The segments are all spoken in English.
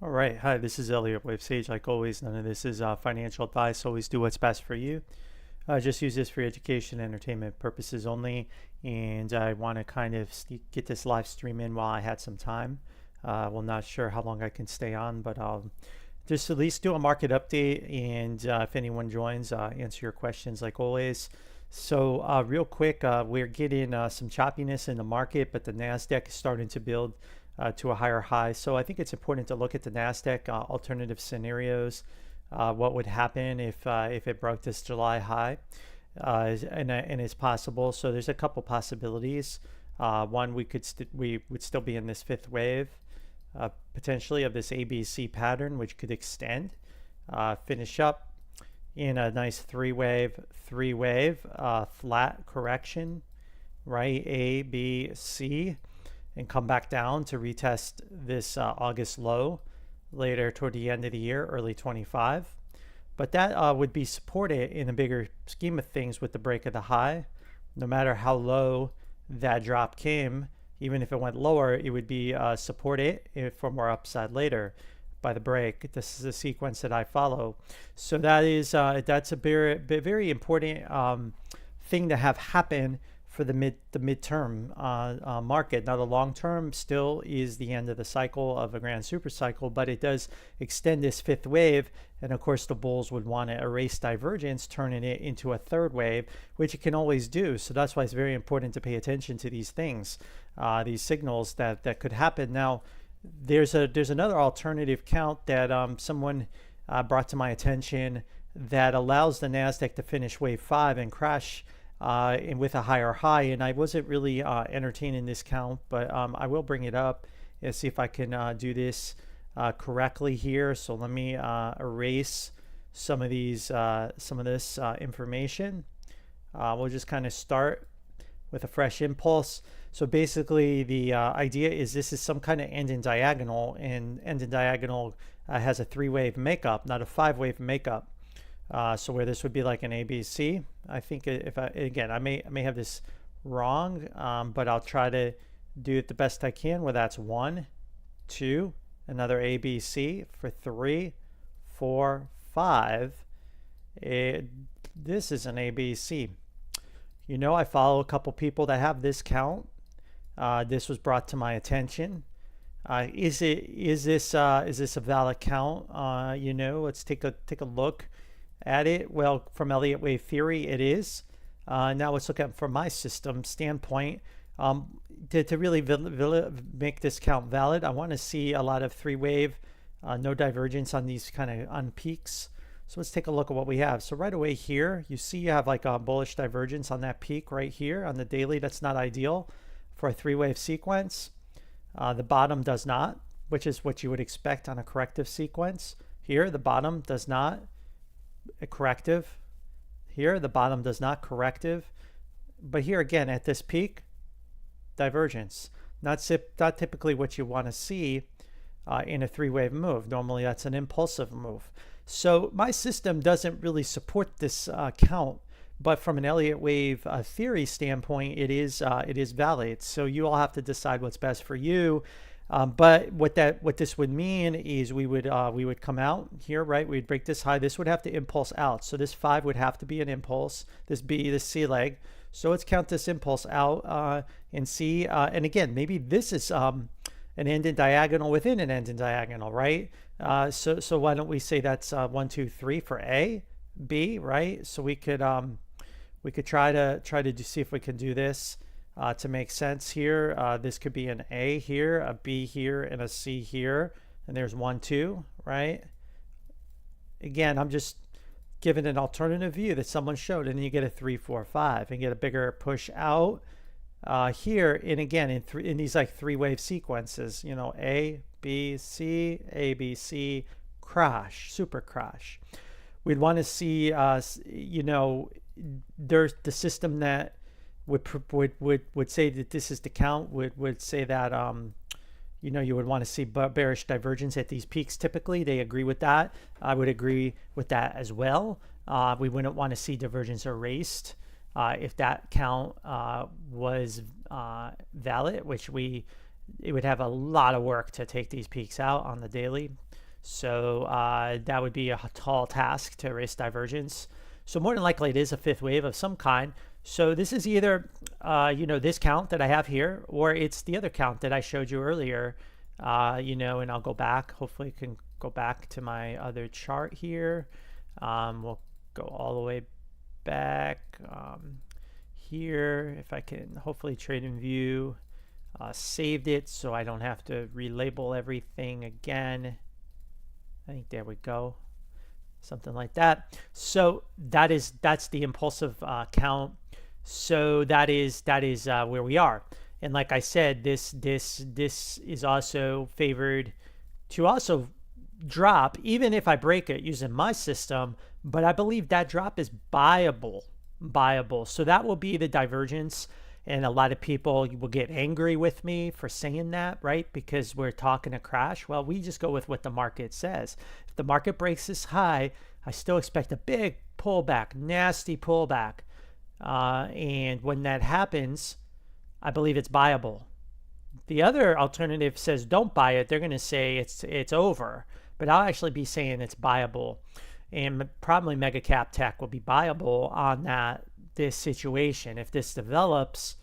All right. Hi, this is Elliot Wave Sage. Like always, none of this is financial advice. Always do what's best for you. Just use this for education, entertainment purposes only. And I want to kind of get this live stream in while I had some time. Well, not sure how long I can stay on, but I'll just at least do a market update. And if anyone joins, answer your questions like always. So real quick, we're getting some choppiness in the market, but the NASDAQ is starting to build to a higher high. So I think it's important to look at the NASDAQ alternative scenarios. What would happen if it broke this July high, and it's possible. So there's a couple possibilities. One, we would still be in this fifth wave, potentially of this ABC pattern, which could extend, finish up in a nice three wave flat correction, right? A, B, C, and come back down to retest this August low later toward the end of the year, early 25. But that would be supported in a bigger scheme of things with the break of the high. No matter how low that drop came, even if it went lower, it would be supported for more upside later by the break. This is a sequence that I follow. So that is that's a very important thing to have happen for the midterm market. Now the long term still is the end of the cycle of a grand super cycle, but it does extend this fifth wave, and of course the bulls would want to erase divergence, turning it into a third wave, which it can always do. So that's why it's very important to pay attention to these things, these signals that could happen. Now there's another alternative count that someone brought to my attention that allows the NASDAQ to finish wave 5 and crash and with a higher high, and I wasn't really entertaining this count, but I will bring it up and see if I can do this correctly here. So let me erase some of this information. We'll just kind of start with a fresh impulse. So basically the idea is this is some kind of end in diagonal, and end in diagonal has a three-wave makeup, not a five-wave makeup. So where this would be like an ABC. I think I may have this wrong, but I'll try to do it the best I can. Where that's 1, 2, another ABC for 3, 4, 5. This is an ABC. You know, I follow a couple people that have this count. This was brought to my attention. Is this a valid count? You know, let's take a look at it. Well, from Elliott Wave theory, it is. Now let's look at from my system standpoint. To really make this count valid, I want to see a lot of three-wave, no divergence on these kind of on peaks. So let's take a look at what we have. So right away here, you see you have like a bullish divergence on that peak right here on the daily. That's not ideal for a three-wave sequence. The bottom does not, which is what you would expect on a corrective sequence. Here, the bottom does not. A corrective. Here the bottom does not, corrective. But here again at this peak, divergence. Not typically what you want to see in a three-wave move. Normally that's an impulsive move. So my system doesn't really support this count, but from an Elliott Wave theory standpoint, it is valid. So you all have to decide what's best for you. But what this would mean is we would come out here, right? We'd break this high. This would have to impulse out. So this 5 would have to be an impulse. This B, this C leg. So let's count this impulse out and see. And again, maybe this is an end in diagonal within an end in diagonal, right? So why don't we say that's 1, 2, 3 for A, B, right? So we could try to see if we can do this. To make sense here, this could be an A here, a B here, and a C here, and there's 1, 2, right? Again, I'm just giving an alternative view that someone showed, and then you get a 3, 4, 5, and get a bigger push out here. And again, in these like three-wave sequences, you know, A, B, C, A, B, C, crash, super crash. We'd want to see, you know, there's the system that would say that this is the count, would say that you know, you would want to see bearish divergence at these peaks. Typically they agree with that. I would agree with that as well. We wouldn't want to see divergence erased if that count was valid, which we it would have a lot of work to take these peaks out on the daily. So that would be a tall task to erase divergence. So more than likely it is a fifth wave of some kind. So this is either, this count that I have here, or it's the other count that I showed you earlier, and I'll go back. Hopefully I can go back to my other chart here. We'll go all the way back here. If I can hopefully trade in view, saved it so I don't have to relabel everything again. I think there we go. Something like that. So that's the impulsive count. So that is where we are. And like I said, this is also favored to also drop, even if I break it using my system. But I believe that drop is buyable. So that will be the divergence. And a lot of people will get angry with me for saying that, right? Because we're talking a crash. Well, we just go with what the market says. If the market breaks this high, I still expect a big pullback, nasty pullback. And when that happens, I believe it's buyable. The other alternative says don't buy it. They're going to say it's over. But I'll actually be saying it's buyable. And probably mega cap tech will be buyable on this situation if this develops.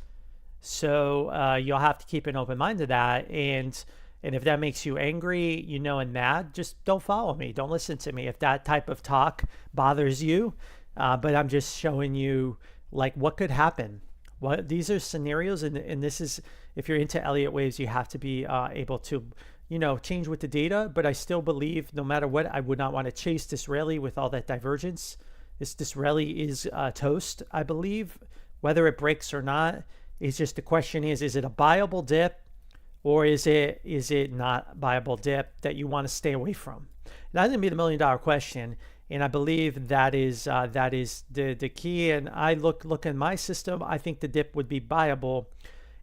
So you'll have to keep an open mind to that. And if that makes you angry, and mad, just don't follow me. Don't listen to me if that type of talk bothers you. But I'm just showing you like what could happen. These are scenarios, and this is, if you're into Elliott waves, you have to be able to change with the data. But I still believe no matter what, I would not want to chase this rally with all that divergence. This rally is toast, I believe. Whether it breaks or not, it's just the question is it a buyable dip, or is it not buyable dip that you want to stay away from? That's gonna be the $1 million question, and I believe that is the key. And I look in my system, I think the dip would be buyable,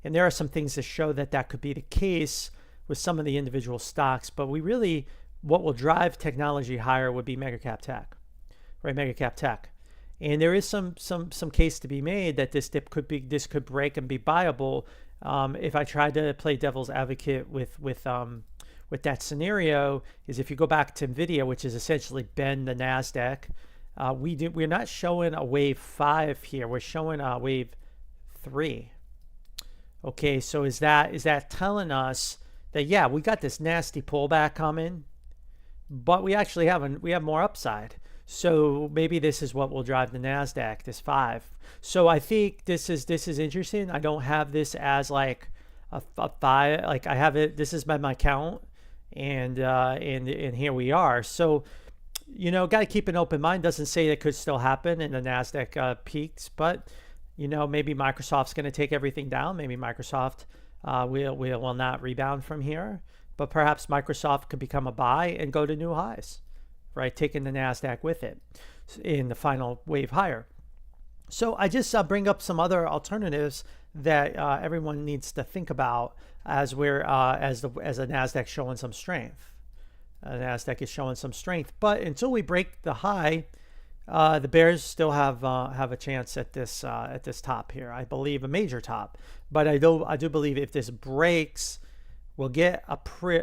and there are some things that show that could be the case with some of the individual stocks. But what will drive technology higher would be mega cap tech. Right, mega cap tech, and there is some case to be made that this could break and be buyable. If I tried to play devil's advocate with that scenario, is if you go back to Nvidia, which is essentially bend the NASDAQ, we're not showing a wave 5 here. We're showing a wave 3. Okay, so is that telling us that we got this nasty pullback coming, but we actually have more upside? So maybe this is what will drive the NASDAQ, this 5. So I think this is interesting. I don't have this as like a 5. Like I have it. This is my count, and here we are. So got to keep an open mind. Doesn't say it could still happen and the NASDAQ peaks, but maybe Microsoft's going to take everything down. Maybe Microsoft will not rebound from here, but perhaps Microsoft could become a buy and go to new highs. Right, taking the NASDAQ with it in the final wave higher. So I just bring up some other alternatives that everyone needs to think about as the NASDAQ showing some strength. NASDAQ is showing some strength, but until we break the high, the bears still have a chance at this top here. I believe a major top, but I do believe if this breaks, we'll get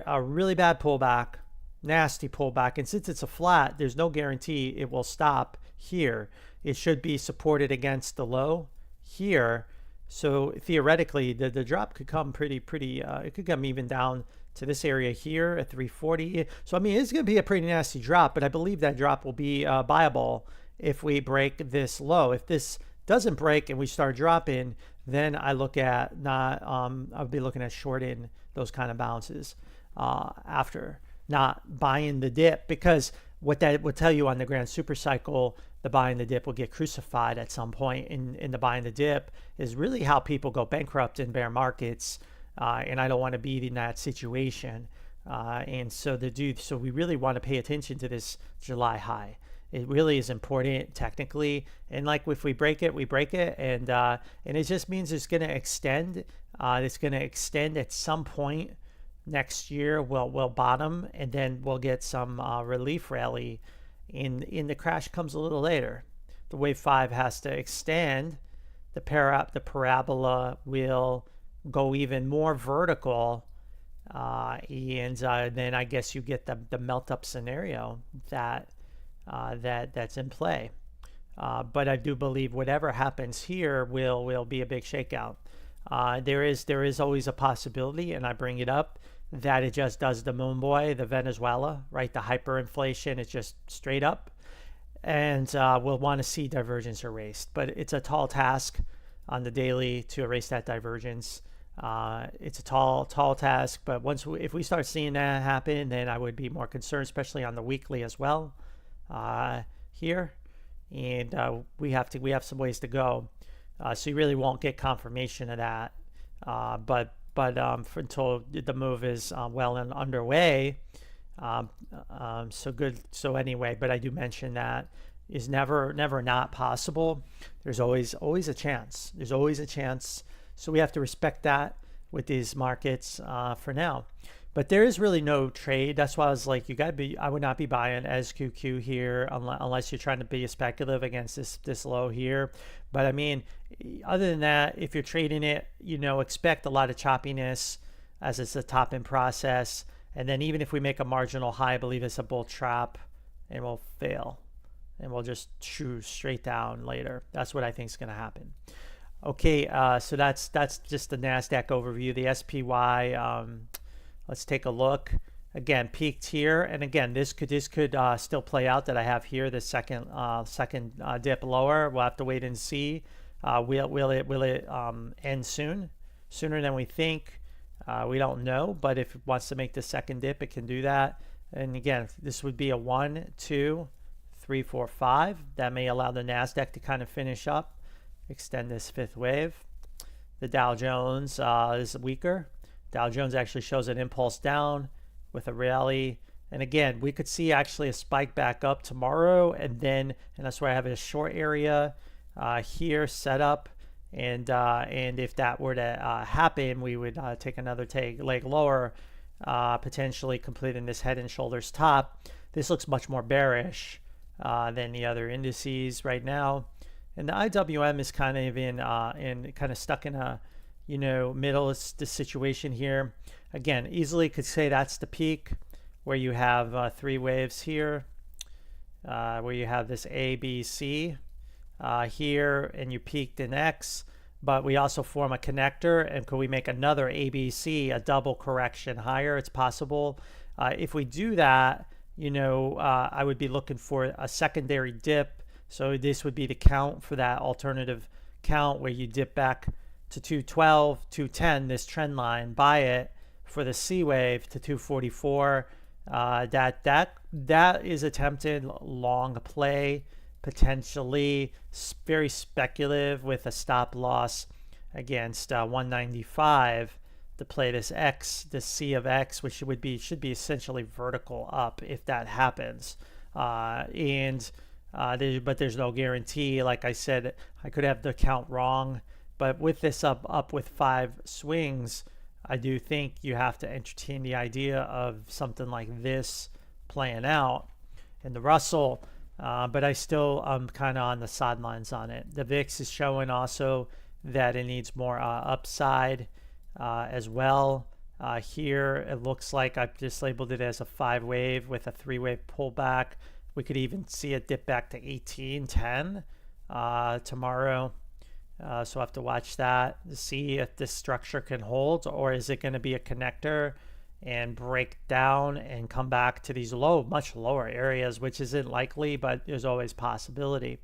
a really bad pullback. Nasty pullback, and since it's a flat, there's no guarantee it will stop here. It should be supported against the low here. So theoretically, the drop could come pretty. It could come even down to this area here at 340. So I mean, it's going to be a pretty nasty drop, but I believe that drop will be buyable if we break this low. If this doesn't break and we start dropping, then I look at I'll be looking at shorting those kind of bounces after. Not buying the dip, because what that would tell you on the grand super cycle, the buying the dip will get crucified at some point. In the buying the dip is really how people go bankrupt in bear markets, and I don't want to be in that situation. And so we really want to pay attention to this July high. It really is important technically, and like if we break it, we break it, and it just means it's going to extend. It's going to extend at some point. Next year we'll bottom, and then we'll get some relief rally in the crash comes a little later. The wave 5 has to extend. The parabola will go even more vertical and then I guess you get the melt up scenario that's in play. But I do believe whatever happens here will be a big shakeout. There is always a possibility, and I bring it up, that it just does the moon boy, the Venezuela, right? The hyperinflation is just straight up, and we'll want to see divergence erased. But it's a tall task on the daily to erase that divergence. It's a tall task, but if we start seeing that happen, then I would be more concerned, especially on the weekly as well here. And we have some ways to go, so you really won't get confirmation of that. But until the move is well and underway, so good. So anyway, but I do mention that is never not possible. There's always a chance. There's always a chance. So we have to respect that with these markets for now. But there is really no trade. That's why I was like, I would not be buying SQQ here unless you're trying to be a speculative against this low here. But I mean, other than that, if you're trading it, expect a lot of choppiness as it's a top in process. And then even if we make a marginal high, I believe it's a bull trap and we'll fail. And we'll just shoot straight down later. That's what I think is going to happen. Okay, so that's just the NASDAQ overview. The SPY, let's take a look. Again, peaked here, and again, this could still play out that I have here. The second dip lower. We'll have to wait and see. Will it end soon? Sooner than we think. We don't know, but if it wants to make the second dip, it can do that. And again, this would be a 1, 2, 3, 4, 5. That may allow the NASDAQ to kind of finish up. Extend this fifth wave. The Dow Jones is weaker. Dow Jones actually shows an impulse down with a rally. And again, we could see actually a spike back up tomorrow. And that's why I have a short area here set up. And if that were to happen, we would take another leg lower, potentially completing this head and shoulders top. This looks much more bearish than the other indices right now. And the IWM is kind of stuck in a middle situation here. Again, easily could say that's the peak where you have 3 waves here, where you have this A, B, C here, and you peaked in X. But we also form a connector, and could we make another ABC, a double correction higher? It's possible. If we do that, I would be looking for a secondary dip. So this would be the count for that alternative count where you dip back to 212, 210, this trend line, buy it for the C wave to 244. That is attempted long play, potentially very speculative with a stop loss against 195 to play this X, this C of X, which should be essentially vertical up if that happens. But there's no guarantee. Like I said, I could have the count wrong, but with this up with 5 swings, I do think you have to entertain the idea of something like this playing out in the Russell. But I still am kind of on the sidelines on it. The VIX is showing also that it needs more upside as well. Here it looks like I've just labeled it as a 5 wave with a 3 wave pullback. We could even see it dip back to 1810 tomorrow. So I have to watch that to see if this structure can hold, or is it going to be a connector and break down and come back to these much lower areas, which isn't likely, but there's always possibility.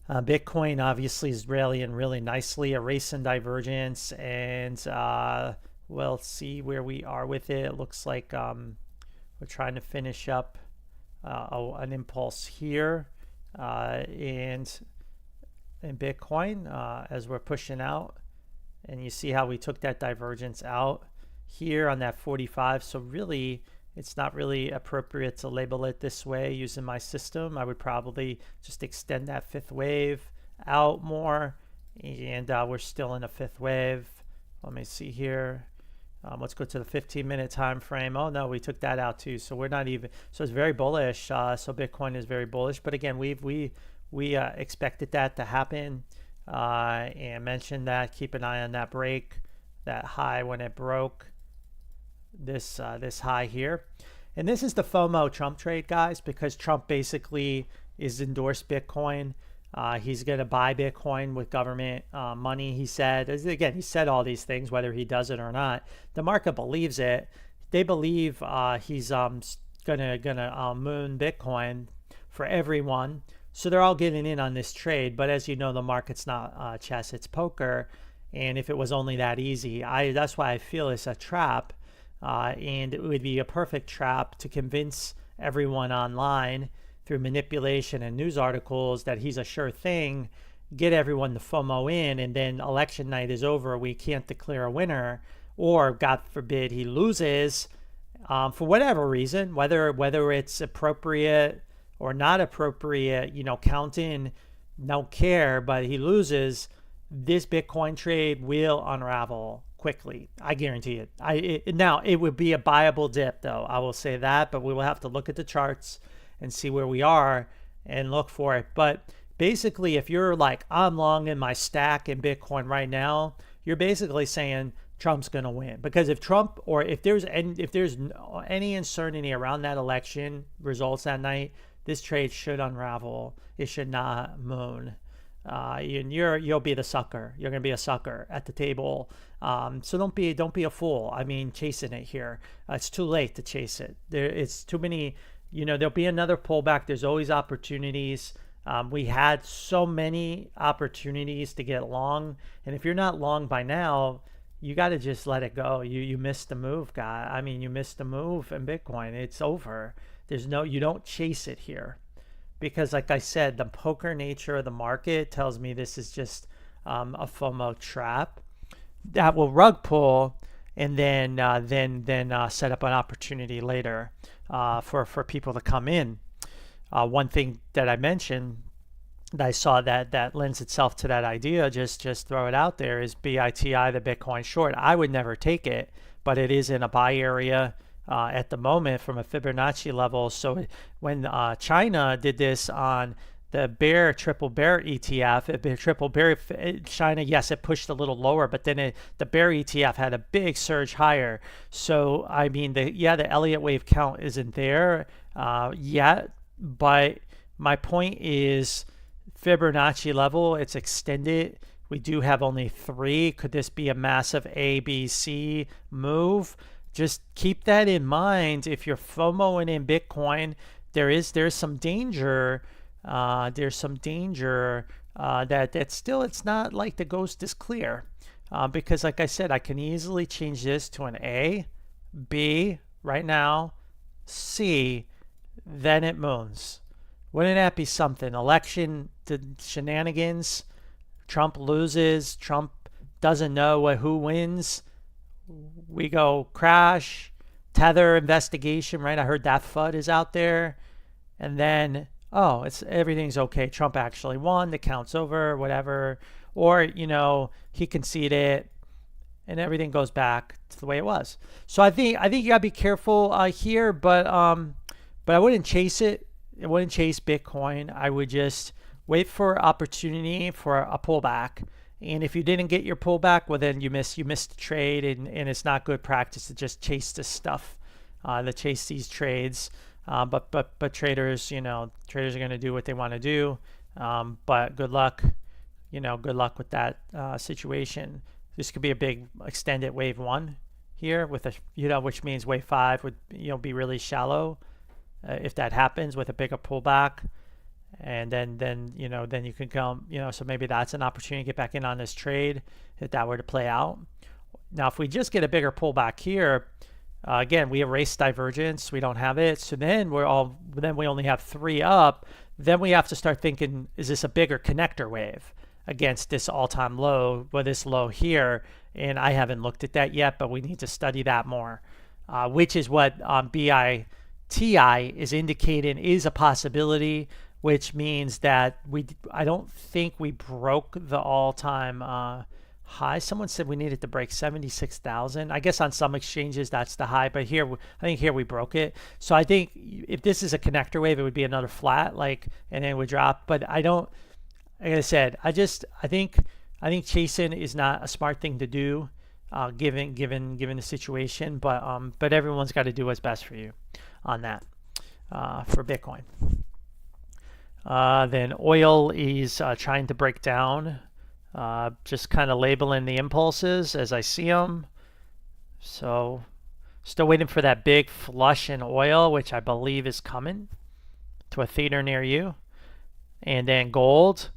Bitcoin obviously is rallying really nicely, erasing divergence, and we'll see where we are with it. It looks like we're trying to finish up an impulse here in Bitcoin as we're pushing out, and you see how we took that divergence out here on that 45. So really it's not really appropriate to label it this way using my system. I would probably just extend that 5th wave out more, and we're still in a 5th wave. Let me see here. Let's go to the 15-minute time frame. Oh no, we took that out too. So we're not even. So it's very bullish. So Bitcoin is very bullish. But again, we expected that to happen, and mentioned that. Keep an eye on that break, that high when it broke, this high here. And this is the FOMO Trump trade, guys, because Trump basically is endorsed Bitcoin. He's going to buy Bitcoin with government money, he said. Again, he said all these things, whether he does it or not. The market believes it. They believe he's gonna moon Bitcoin for everyone. So they're all getting in on this trade. But as you know, the market's not chess, it's poker. And if it was only that easy, that's why I feel it's a trap. And it would be a perfect trap to convince everyone online through manipulation and news articles that he's a sure thing, get everyone to FOMO in, and then election night is over, we can't declare a winner, or God forbid he loses for whatever reason, whether it's appropriate or not appropriate, count in, don't care, but he loses, this Bitcoin trade will unravel quickly. I guarantee it. Now, it would be a buyable dip, though. I will say that, but we will have to look at the charts and see where we are and look for it. But basically, if you're like, I'm long in my stack in Bitcoin right now, you're basically saying Trump's going to win. Because if Trump, or if there's any uncertainty around that election results that night, this trade should unravel. It should not moon. You'll be the sucker. You're going to be a sucker at the table. So don't be a fool. I mean, chasing it here. It's too late to chase it. It's too many. There'll be another pullback. There's always opportunities. We had so many opportunities to get long, and if you're not long by now, you got to just let it go. You missed the move, guy. I mean, you missed the move in Bitcoin. It's over. You don't chase it here. Because like I said, the poker nature of the market tells me this is just a FOMO trap that will rug pull and then set up an opportunity later for people to come in. One thing that I mentioned that I saw that lends itself to that idea, just throw it out there, is BITI, the Bitcoin short. I would never take it, but it is in a buy area at the moment from a Fibonacci level. So when China did this on the triple bear ETF, triple bear China, yes, it pushed a little lower, but then the bear ETF had a big surge higher. So I mean, the Elliott wave count isn't there yet, but my point is Fibonacci level, it's extended. We do have only 3. Could this be a massive A, B, C move? Just keep that in mind. If you're FOMOing in Bitcoin, there's some danger. There's some danger that still, it's not like the ghost is clear. Because like I said, I can easily change this to an A, B right now, C, then it moons. Wouldn't that be something? Election shenanigans, Trump loses, Trump doesn't know who wins. We go crash, Tether investigation, right? I heard that FUD is out there. And then, everything's okay. Trump actually won, the count's over, whatever. Or, he conceded and everything goes back to the way it was. So I think you gotta be careful here, but I wouldn't chase it. I wouldn't chase Bitcoin. I would just wait for opportunity for a pullback. And if you didn't get your pullback, well, then you missed the trade, and it's not good practice to just chase this stuff, to chase these trades. But traders, traders are going to do what they want to do. But good luck, good luck with that situation. This could be a big extended wave 1 here with which means wave 5 would be really shallow if that happens with a bigger pullback. And then you can come, so maybe that's an opportunity to get back in on this trade if that were to play out. Now, if we just get a bigger pullback here, again, we erase divergence. We don't have it. So then we only have 3 up. Then we have to start thinking, is this a bigger connector wave against this all-time low, or this low here? And I haven't looked at that yet, but we need to study that more, which is what BITI is indicating is a possibility, which means that I don't think we broke the all-time high. Someone said we needed to break 76,000. I guess on some exchanges that's the high, but I think here we broke it. So I think if this is a connector wave, it would be another flat, and then it would drop. But I don't, like I said, I think chasing is not a smart thing to do. given the situation. But everyone's got to do what's best for you on that for Bitcoin. Then oil is trying to break down, just kind of labeling the impulses as I see them. So still waiting for that big flush in oil, which I believe is coming to a theater near you. And then gold,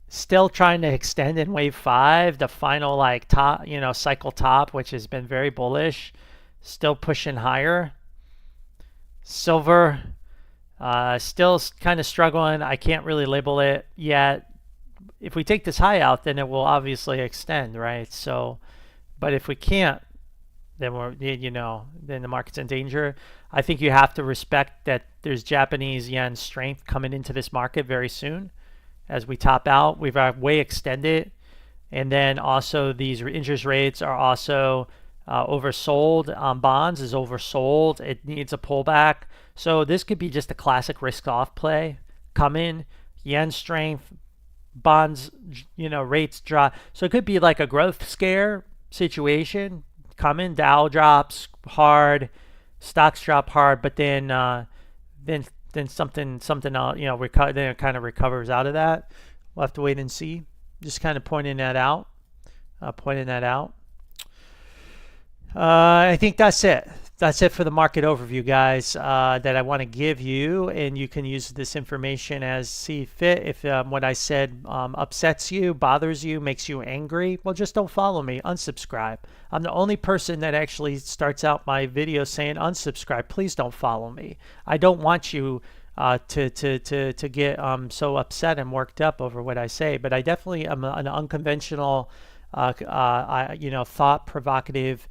still trying to extend in wave 5, the final like top, cycle top, which has been very bullish, still pushing higher. Silver, still kind of struggling. I can't really label it yet. If we take this high out, then it will obviously extend, right? So, but if we can't, then then the market's in danger. I think you have to respect that there's Japanese yen strength coming into this market very soon. As we top out, we've way extended, and then also these interest rates are also oversold. Bonds is oversold. It needs a pullback. So this could be just a classic risk-off play. Come in, yen strength, bonds, rates drop. So it could be like a growth scare situation. Come in, Dow drops hard, stocks drop hard, but then something else, then it kind of recovers out of that. We'll have to wait and see. Just kind of pointing that out. I think that's it. That's it for the market overview, guys, that I want to give you, and you can use this information as see fit. If what I said upsets you, bothers you, makes you angry, well, just don't follow me. Unsubscribe. I'm the only person that actually starts out my video saying unsubscribe. Please don't follow me. I don't want you to get so upset and worked up over what I say, but I definitely am an unconventional, thought provocative,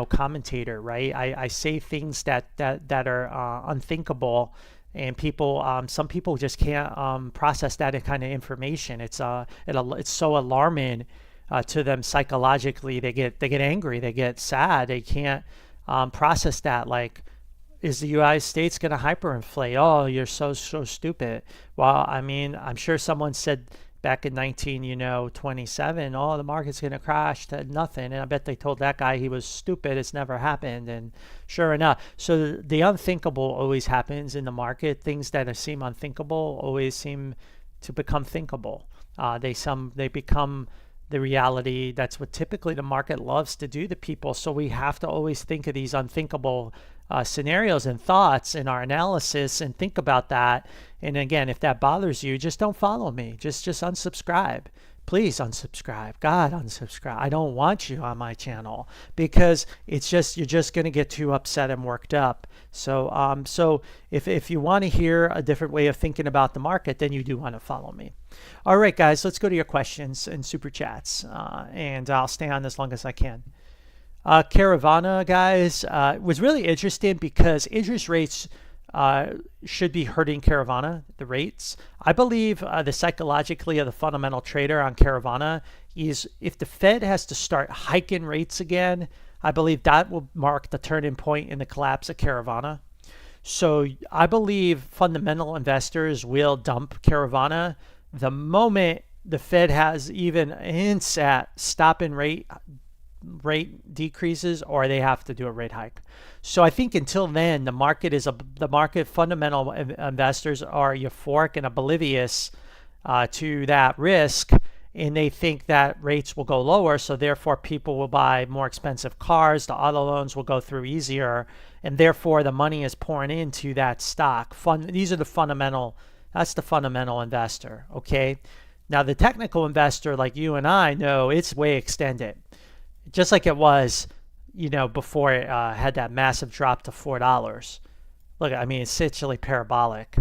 commentator, right? I say things that are unthinkable, and some people just can't process that kind of information. It's so alarming to them psychologically. They get angry, they get sad, they can't process that. Like, is the United States going to hyperinflate? Oh, you're so stupid. Well, I mean, I'm sure someone said back in 1927, oh, the market's going to crash to nothing. And I bet they told that guy he was stupid. It's never happened. And sure enough. So the unthinkable always happens in the market. Things that seem unthinkable always seem to become thinkable. They become the reality. That's what typically the market loves to do to people. So we have to always think of these unthinkable scenarios and thoughts in our analysis and think about that. And again, if that bothers you, just don't follow me. Just unsubscribe. Please unsubscribe. God, unsubscribe. I don't want you on my channel because you're just going to get too upset and worked up. So if you want to hear a different way of thinking about the market, then you do want to follow me. All right, guys, let's go to your questions and super chats, and I'll stay on as long as I can. Carvana, guys, was really interesting because interest rates should be hurting Carvana, the rates. I believe the psychologically of the fundamental trader on Carvana is if the Fed has to start hiking rates again, I believe that will mark the turning point in the collapse of Carvana. So I believe fundamental investors will dump Carvana the moment the Fed has even hints at stopping rate decreases, or they have to do a rate hike. So I think until then, the market fundamental investors are euphoric and oblivious to that risk, and they think that rates will go lower. So therefore, people will buy more expensive cars. The auto loans will go through easier, and therefore the money is pouring into that stock. These are the fundamental. That's the fundamental investor. Okay. Now the technical investor, like you and I, know it's way extended. Just like it was, before it had that massive drop to $4. Look, I mean, it's essentially parabolic.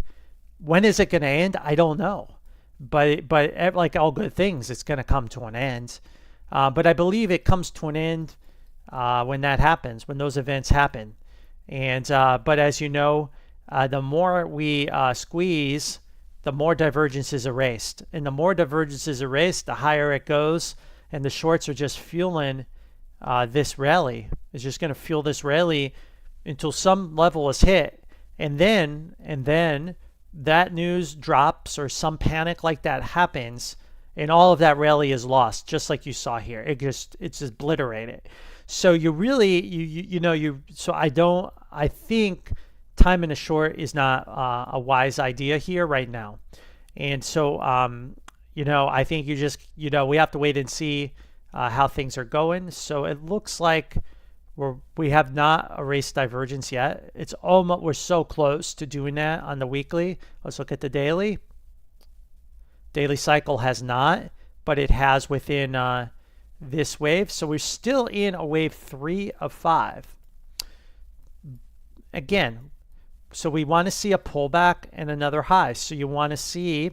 When is it going to end? I don't know. But like all good things, it's going to come to an end. But I believe it comes to an end when that happens, when those events happen. And but as you know, the more we squeeze, the more divergence is erased. And the more divergence is erased, the higher it goes. And the shorts are just fueling this rally. It's just going to fuel this rally until some level is hit, and then that news drops or some panic like that happens, And all of that rally is lost, just like you saw here. It's just obliterated. So you really, I think time in a short is not a wise idea here right now. And so, I think we have to wait and see how things are going. So it looks like we have not erased divergence yet. It's almost, we're so close to doing that on the weekly. Let's look at the daily. Daily cycle has not, but it has within this wave. So we're still in a wave 3 of 5. Again, so we want to see a pullback and another high. So you want to see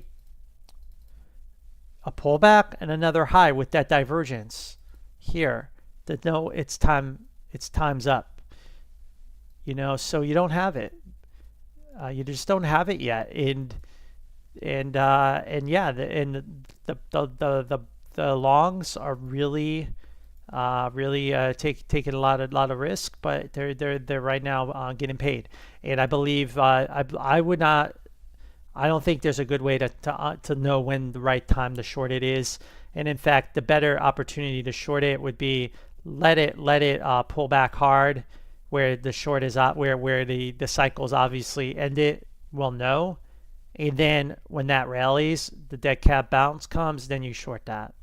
a pullback and another high with that divergence here. That no, it's time's up. So you don't have it. You just don't have it yet. And yeah, the longs are really taking a lot of risk, but they're right now getting paid. And I believe I don't think there's a good way to know when the right time to short it is. And in fact, the better opportunity to short it would be let it pull back hard, where the short is where the cycle's obviously ended. We'll know. And then when that rallies, the dead cat bounce comes, then you short that.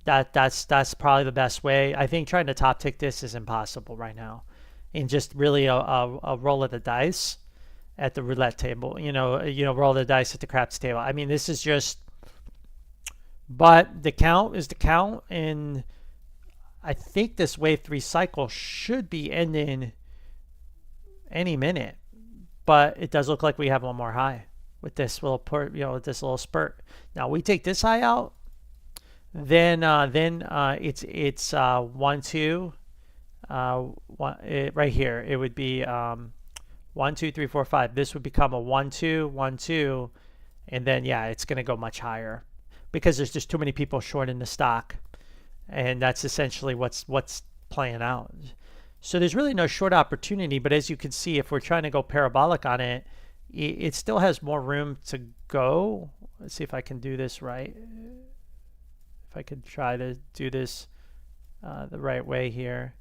That's probably the best way. I think trying to top tick this is impossible right now, and just really a roll of the dice at the roulette table. Roll the dice at the craps table. I mean, this is just. But the count is the count, and I think this wave 3 cycle should be ending any minute. But it does look like we have one more high with this little spurt. Now we take this high out, then it's 1 2 right here. It would be 1 2 3 4 5. This would become a 1 2 1 2, and then it's going to go much higher because there's just too many people short in the stock, and that's essentially what's playing out. So there's really no short opportunity, but as you can see, if we're trying to go parabolic on it, it still has more room to go. Let's see if I can do this right. If I could try to do this the right way here.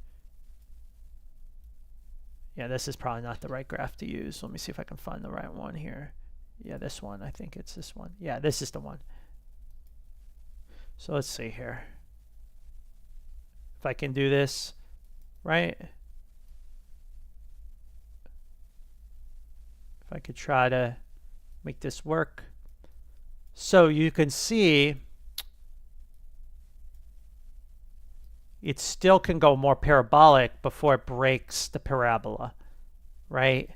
Yeah, this is probably not the right graph to use. Let me see if I can find the right one here. Yeah, this one. I think it's this one. Yeah, this is the one. So let's see here. If I can do this right. I could try to make this work. So you can see it still can go more parabolic before it breaks the parabola, right?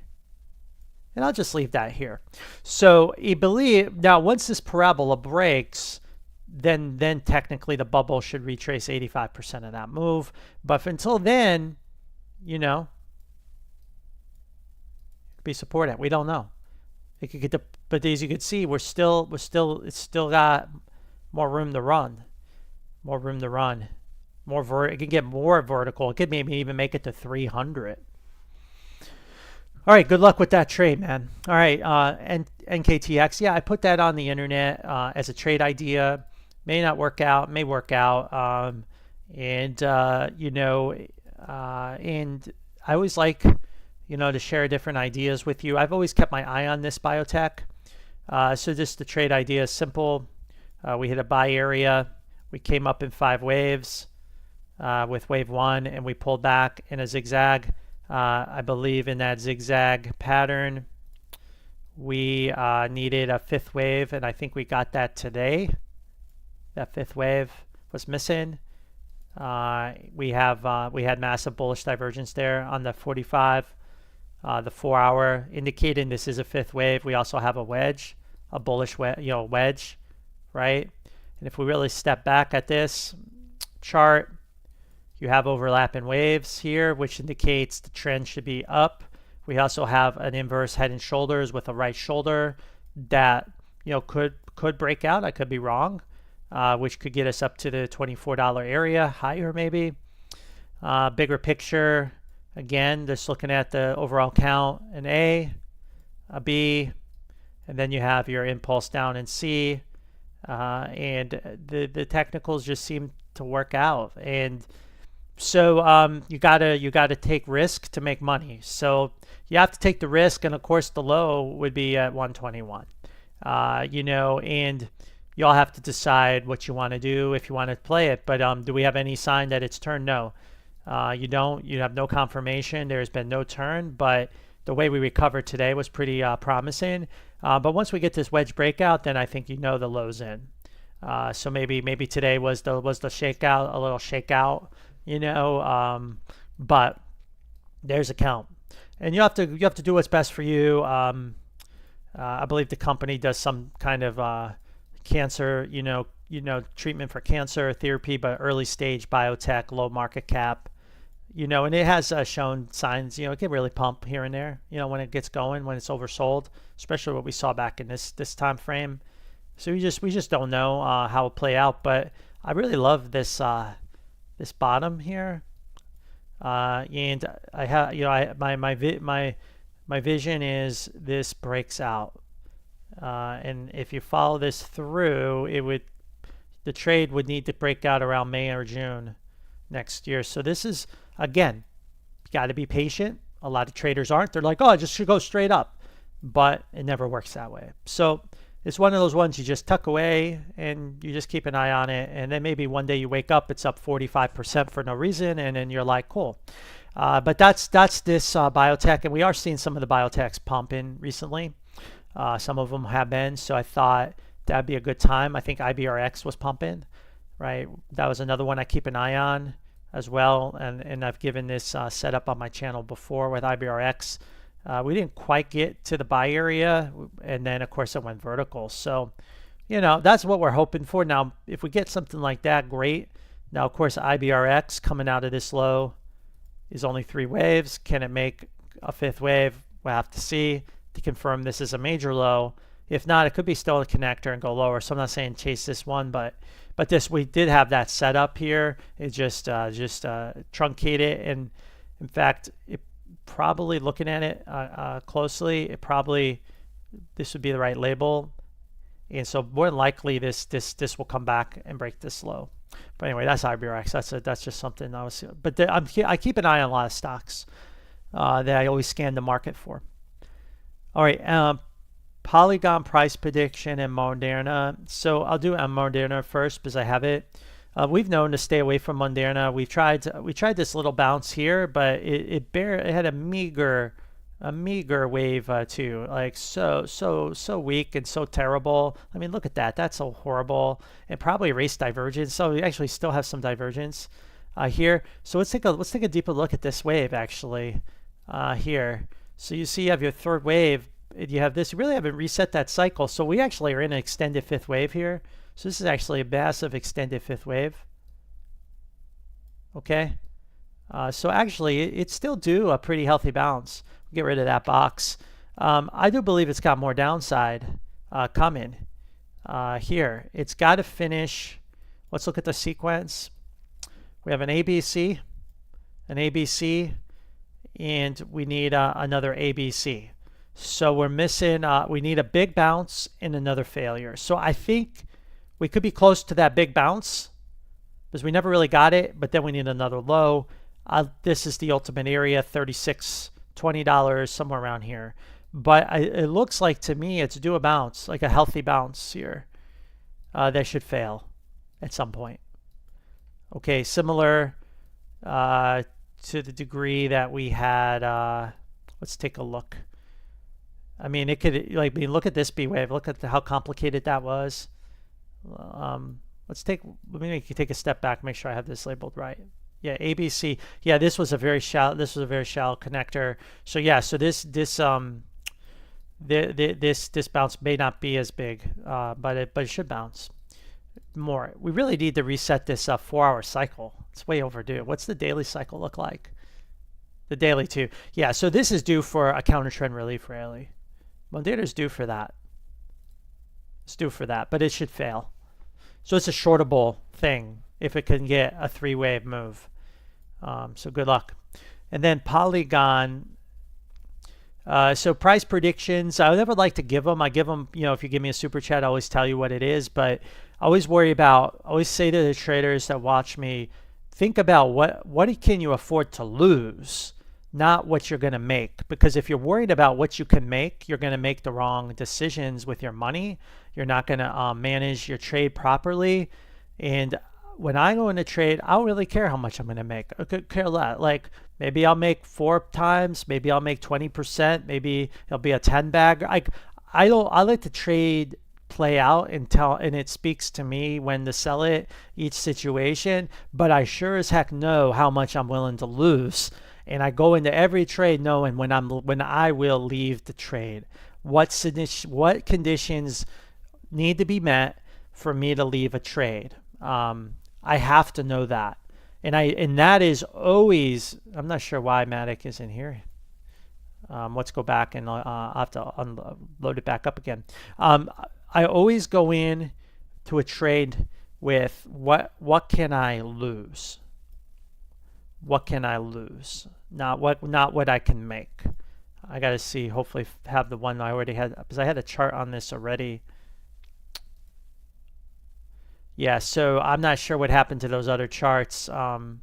And I'll just leave that here. So you believe now once this parabola breaks, then technically the bubble should retrace 85% of that move. But until then, be supported. We don't know. It could get but as you can see, it's still got more room to run. More room to run. It can get more vertical. It could maybe even make it to 300. All right, good luck with that trade, man. All right, NKTX. Yeah, I put that on the internet as a trade idea. May not work out, may work out. And I always like to share different ideas with you. I've always kept my eye on this biotech. So just the trade idea is simple. We hit a buy area. We came up in 5 waves with wave 1, and we pulled back in a zigzag. I believe in that zigzag pattern, we needed a 5th wave, and I think we got that today. That 5th wave was missing. We had massive bullish divergence there on the 45. The 4-hour indicating this is a 5th wave. We also have a wedge, a bullish wedge, right? And if we really step back at this chart, you have overlapping waves here, which indicates the trend should be up. We also have an inverse head and shoulders with a right shoulder that could break out. I could be wrong, which could get us up to the $24 area, higher maybe. Bigger picture. Again, just looking at the overall count, an A, a B, and then you have your impulse down in C, and the technicals just seem to work out. And so you gotta take risk to make money. So you have to take the risk, and of course the low would be at 121. You know, and you all have to decide what you want to do if you want to play it. But do we have any sign that it's turned? No. You don't. You have no confirmation. There's been no turn, but the way we recovered today was pretty promising. But once we get this wedge breakout, then I think you know the low's in. So maybe today was the shakeout, a little shakeout, you know. But there's a count, and you have to do what's best for you. I believe the company does some kind of cancer, you know, treatment for cancer therapy, but early stage biotech, low market cap, you know, and it has shown signs, you know, it can really pump here and there, you know, when it gets going, when it's oversold, especially what we saw back in this time frame. So we just don't know how it'll play out, but I really love this this bottom here, and I have, you know, my vision is this breaks out. And if you follow this through, the trade would need to break out around May or June next year. So this is, again, you got to be patient. A lot of traders aren't. They're like, oh, I just should go straight up. But it never works that way. So it's one of those ones you just tuck away and you just keep an eye on it. And then maybe one day you wake up, it's up 45% for no reason. And then you're like, cool. But that's this biotech. And we are seeing some of the biotechs pumping recently. Some of them have been, so I thought that'd be a good time. I think IBRX was pumping, right? That was another one I keep an eye on as well, and I've given this setup on my channel before with IBRX. We didn't quite get to the buy area, and then of course it went vertical. So, you know, that's what we're hoping for. Now, if we get something like that, great. Now, of course, IBRX coming out of this low is only 3 waves. Can it make a 5th wave? We'll have to see to confirm this is a major low. If not, it could be still a connector and go lower. So I'm not saying chase this one, but this, we did have that set up here. It just truncated, and in fact, it probably, looking at it closely, this would be the right label, and so more than likely this will come back and break this low. But anyway, that's IBRX. That's just something I was. But I keep an eye on a lot of stocks that I always scan the market for. All right, Polygon price prediction and Moderna. So I'll do Moderna first because I have it. We've known to stay away from Moderna. We tried this little bounce here, but it had a meager wave too. Like so weak and so terrible. I mean, look at that. That's so horrible. And probably erased divergence. So we actually still have some divergence here. So let's take a deeper look at this wave actually here. So you see you have your 3rd wave. You have this. You really haven't reset that cycle. So we actually are in an extended 5th wave here. So this is actually a massive extended 5th wave. Okay. So actually, it's still due a pretty healthy bounce. Get rid of that box. I do believe it's got more downside coming here. It's got to finish. Let's look at the sequence. We have an ABC, and we need another ABC. So we're missing, we need a big bounce and another failure. So I think we could be close to that big bounce because we never really got it, but then we need another low. This is the ultimate area, $36, $20, somewhere around here. But it looks like to me it's due a bounce, like a healthy bounce here. That should fail at some point. Okay, similar to the degree that we had, let's take a look. I mean, it could, like, look at this B wave. Look at how complicated that was. Let me take a step back, make sure I have this labeled right. Yeah, ABC. Yeah, this was a very shallow connector. So yeah, so this bounce may not be as big, but it should bounce more. We really need to reset this 4-hour cycle. It's way overdue. What's the daily cycle look like? The daily too. Yeah, so this is due for a counter trend relief rally. Moderna's due for that. It's due for that, but it should fail. So it's a shortable thing if it can get a 3-wave move. So good luck. And then Polygon, So price predictions, I never like to give them. I give them, if you give me a super chat, I always tell you what it is. But I always always say to the traders that watch me, think about what can you afford to lose, not what you're going to make. Because if you're worried about what you can make, you're going to make the wrong decisions with your money. You're not going to manage your trade properly. And when I go into trade, I don't really care how much I'm going to make. I could care less. Like maybe I'll make 4 times, maybe I'll make 20%, maybe it'll be a 10 bag. I like to trade play out and it speaks to me when to sell it, each situation, but I sure as heck know how much I'm willing to lose. And I go into every trade knowing when I will leave the trade. What conditions need to be met for me to leave a trade? I have to know that. And that is always, I'm not sure why Matic is in here. Let's go back and I'll have to unload it back up again. I always go in to a trade with what can I lose? What can I lose? Not what I can make. I got to see, hopefully have the one I already had, because I had a chart on this already. Yeah, so I'm not sure what happened to those other charts. We'll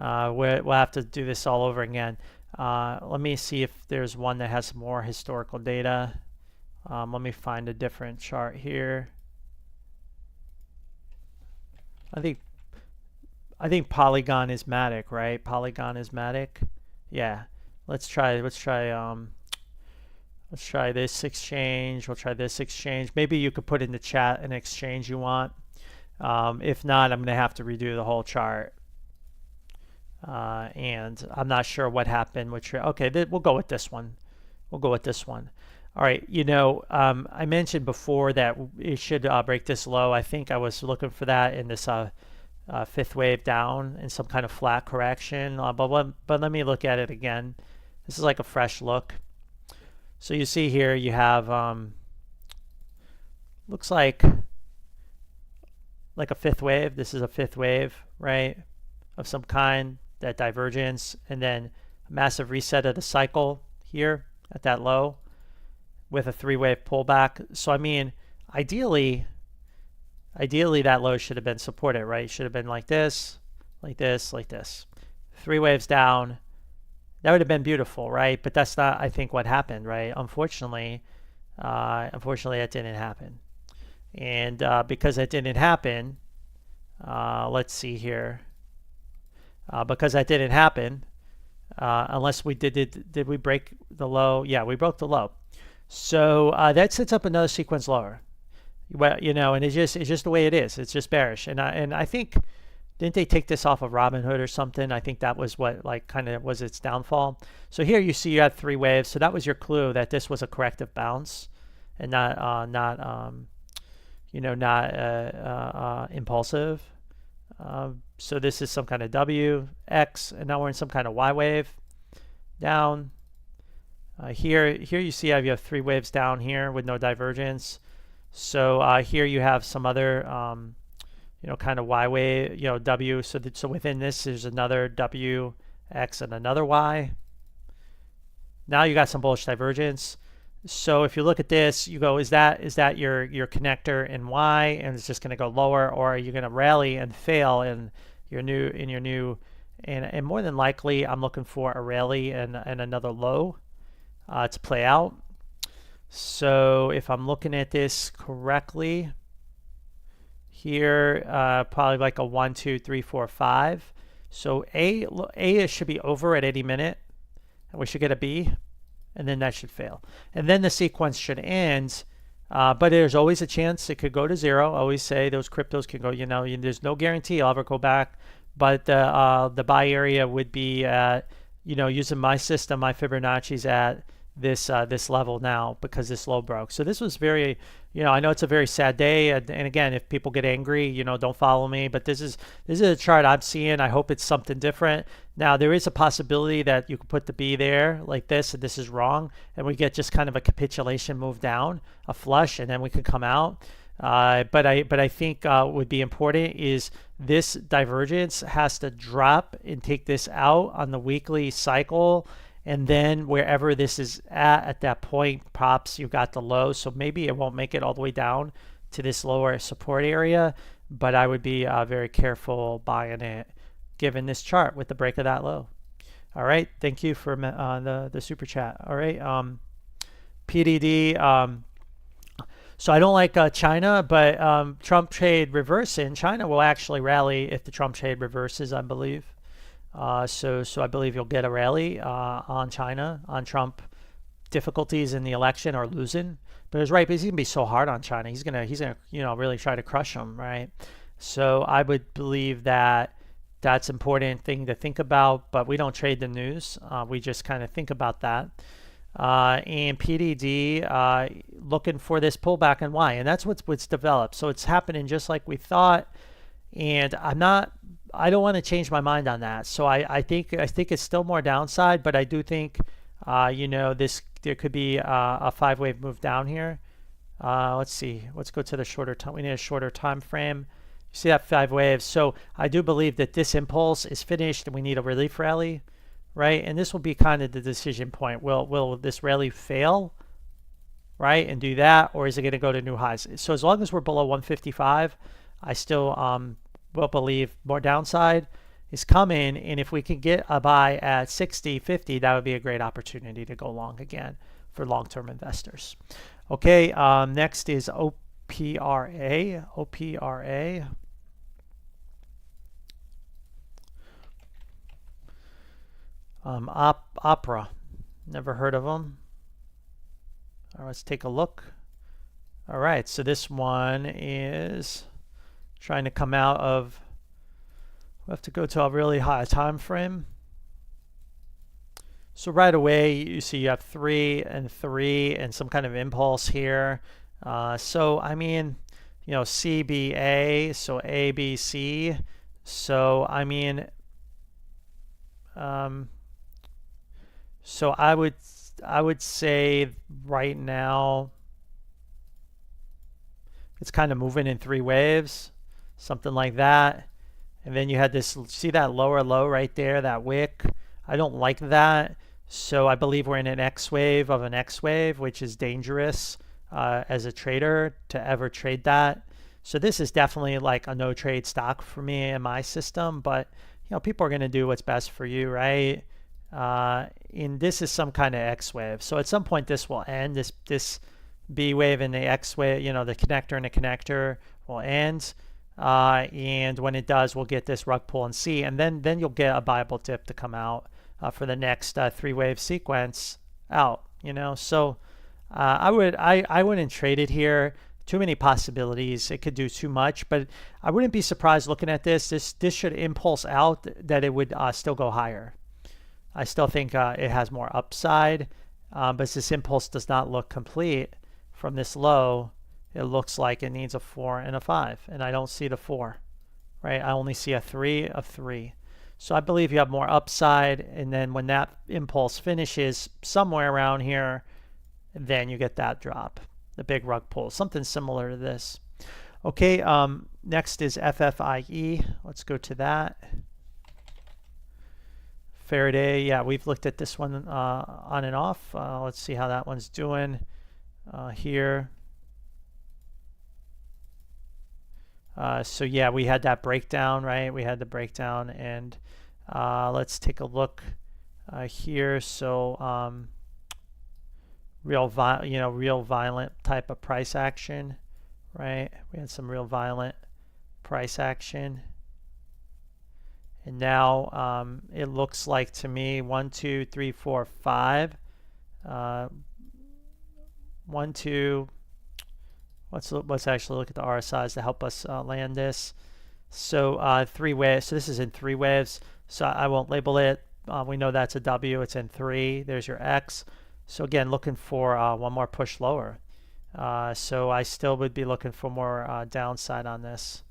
have to do this all over again. Let me see if there's one that has more historical data. Let me find a different chart here. I think Polygon is Matic, right? Polygon is Matic. Yeah. Let's try this exchange. We'll try this exchange. Maybe you could put in the chat an exchange you want. If not, I'm going to have to redo the whole chart. And I'm not sure what happened. Okay, we'll go with this one. We'll go with this one. All right, I mentioned before that it should break this low. I think I was looking for that in this fifth wave down in some kind of flat correction. But let me look at it again. This is like a fresh look. So you see here you have, looks like a fifth wave. This is a fifth wave, right, of some kind, that divergence, and then a massive reset of the cycle here at that low with a 3-wave pullback. So I mean, ideally that low should have been supported, right? It should have been like this, like this, like this. 3 waves down. That would have been beautiful, right? But that's not, I think, what happened, right? Unfortunately, it didn't happen. And because it didn't happen, let's see here. Because that didn't happen, unless we did we break the low? Yeah, we broke the low. So that sets up another sequence lower. Well, and it's just the way it is. It's just bearish. And I think, didn't they take this off of Robinhood or something? I think that was what kind of was its downfall. So here you see you had 3 waves. So that was your clue that this was a corrective bounce and not impulsive. So this is some kind of W, X, and now we're in some kind of Y wave down. Here you see you have 3 waves down here with no divergence. So here you have some other kind of Y wave, W. So within this there's another W, X, and another Y. Now you got some bullish divergence. So if you look at this, you go, is that your connector in Y, and it's just going to go lower, or are you going to rally and fail in your new and more than likely I'm looking for a rally and another low to play out. So if I'm looking at this correctly here, probably like a 1, 2, 3, 4, 5. So A should be over at any minute, and we should get a B. And then that should fail. And then the sequence should end. But there's always a chance it could go to 0. I always say those cryptos can go, there's no guarantee I'll ever go back. But the buy area would be at, using my system, my Fibonacci's at this level now because this low broke. So this was very, I know it's a very sad day. And again, if people get angry, don't follow me. But this is a chart I'm seeing. I hope it's something different. Now, there is a possibility that you could put the B there like this, and this is wrong. And we get just kind of a capitulation move down, a flush, and then we can come out. But I think what would be important is this divergence has to drop and take this out on the weekly cycle. and then wherever this is at that point, perhaps you got the low, so maybe it won't make it all the way down to this lower support area, but I would be very careful buying it given this chart with the break of that low. All right, thank you for the super chat. All right, PDD. So I don't like China, but Trump trade reversing, China will actually rally if the Trump trade reverses, I believe. So I believe you'll get a rally on China, on Trump difficulties in the election or losing. But it's right, because he's gonna be so hard on China. He's gonna really try to crush them, right? So I would believe that that's an important thing to think about. But we don't trade the news. We just kind of think about that. And PDD looking for this pullback and why, and that's what's developed. So it's happening just like we thought. And I don't want to change my mind on that. So I think it's still more downside, but I do think there could be a 5-wave move down here. Let's see. Let's go to the shorter time. We need a shorter time frame. You see that 5 waves. So I do believe that this impulse is finished and we need a relief rally, right? And this will be kind of the decision point. Will this rally fail, right, and do that, or is it going to go to new highs? So as long as we're below 155, I still will believe more downside is coming, and if we can get a buy at 60, 50, that would be a great opportunity to go long again for long-term investors. Okay, next is OPRA. OPRA, never heard of them. All right, let's take a look. All right, so this one is trying to come out of, we have to go to a really high time frame. So right away you see you have 3 and 3 and some kind of impulse here. So I mean, CBA, so ABC. So I mean, so I would say right now it's kind of moving in 3 waves, something like that. And then you had this, see that lower low right there, that wick? I don't like that. So I believe we're in an X wave of an X wave, which is dangerous as a trader to ever trade that. So this is definitely like a no trade stock for me in my system, but people are going to do what's best for you, right? And this is some kind of X wave. So at some point this will end, this B wave and the X wave, the connector and the connector will end. And when it does, we'll get this rug pull and C, and then you'll get a Buyable dip to come out for the next 3-wave sequence out. So I wouldn't trade it here. Too many possibilities. It could do too much, but I wouldn't be surprised looking at this. This should impulse out that it would still go higher. I still think it has more upside, but this impulse does not look complete from this low. It looks like it needs a 4 and a 5, and I don't see the 4, right? I only see a 3 of 3. So I believe you have more upside, and then when that impulse finishes somewhere around here, then you get that drop, the big rug pull, something similar to this. Okay, next is FFIE. Let's go to that. Faraday, yeah, we've looked at this one on and off. Let's see how that one's doing here. So yeah, we had that breakdown, right? We had the breakdown, and let's take a look here. So real violent type of price action, right? We had some real violent price action, and now it looks like to me 1, 2, 3, 4, 5. 1, 2. Let's actually look at the RSIs to help us land this. So 3 waves. So this is in 3 waves. So I won't label it. We know that's a W. It's in 3. There's your X. So again, looking for one more push lower. So I still would be looking for more downside on this.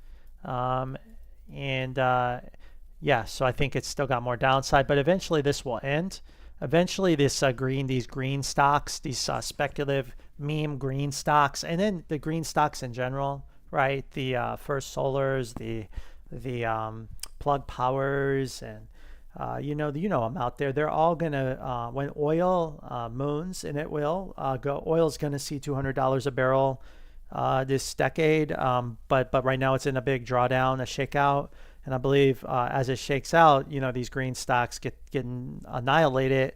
Yeah, so I think it's still got more downside, but eventually this will end. Eventually these green stocks, these speculative meme green stocks, and then the green stocks in general, right? The First Solars, the Plug Powers, and You know I'm out there. They're all gonna when oil moons, and it will go. Oil's gonna see $200 a barrel this decade, but right now it's in a big drawdown, a shakeout, and I believe as it shakes out, these green stocks getting annihilated.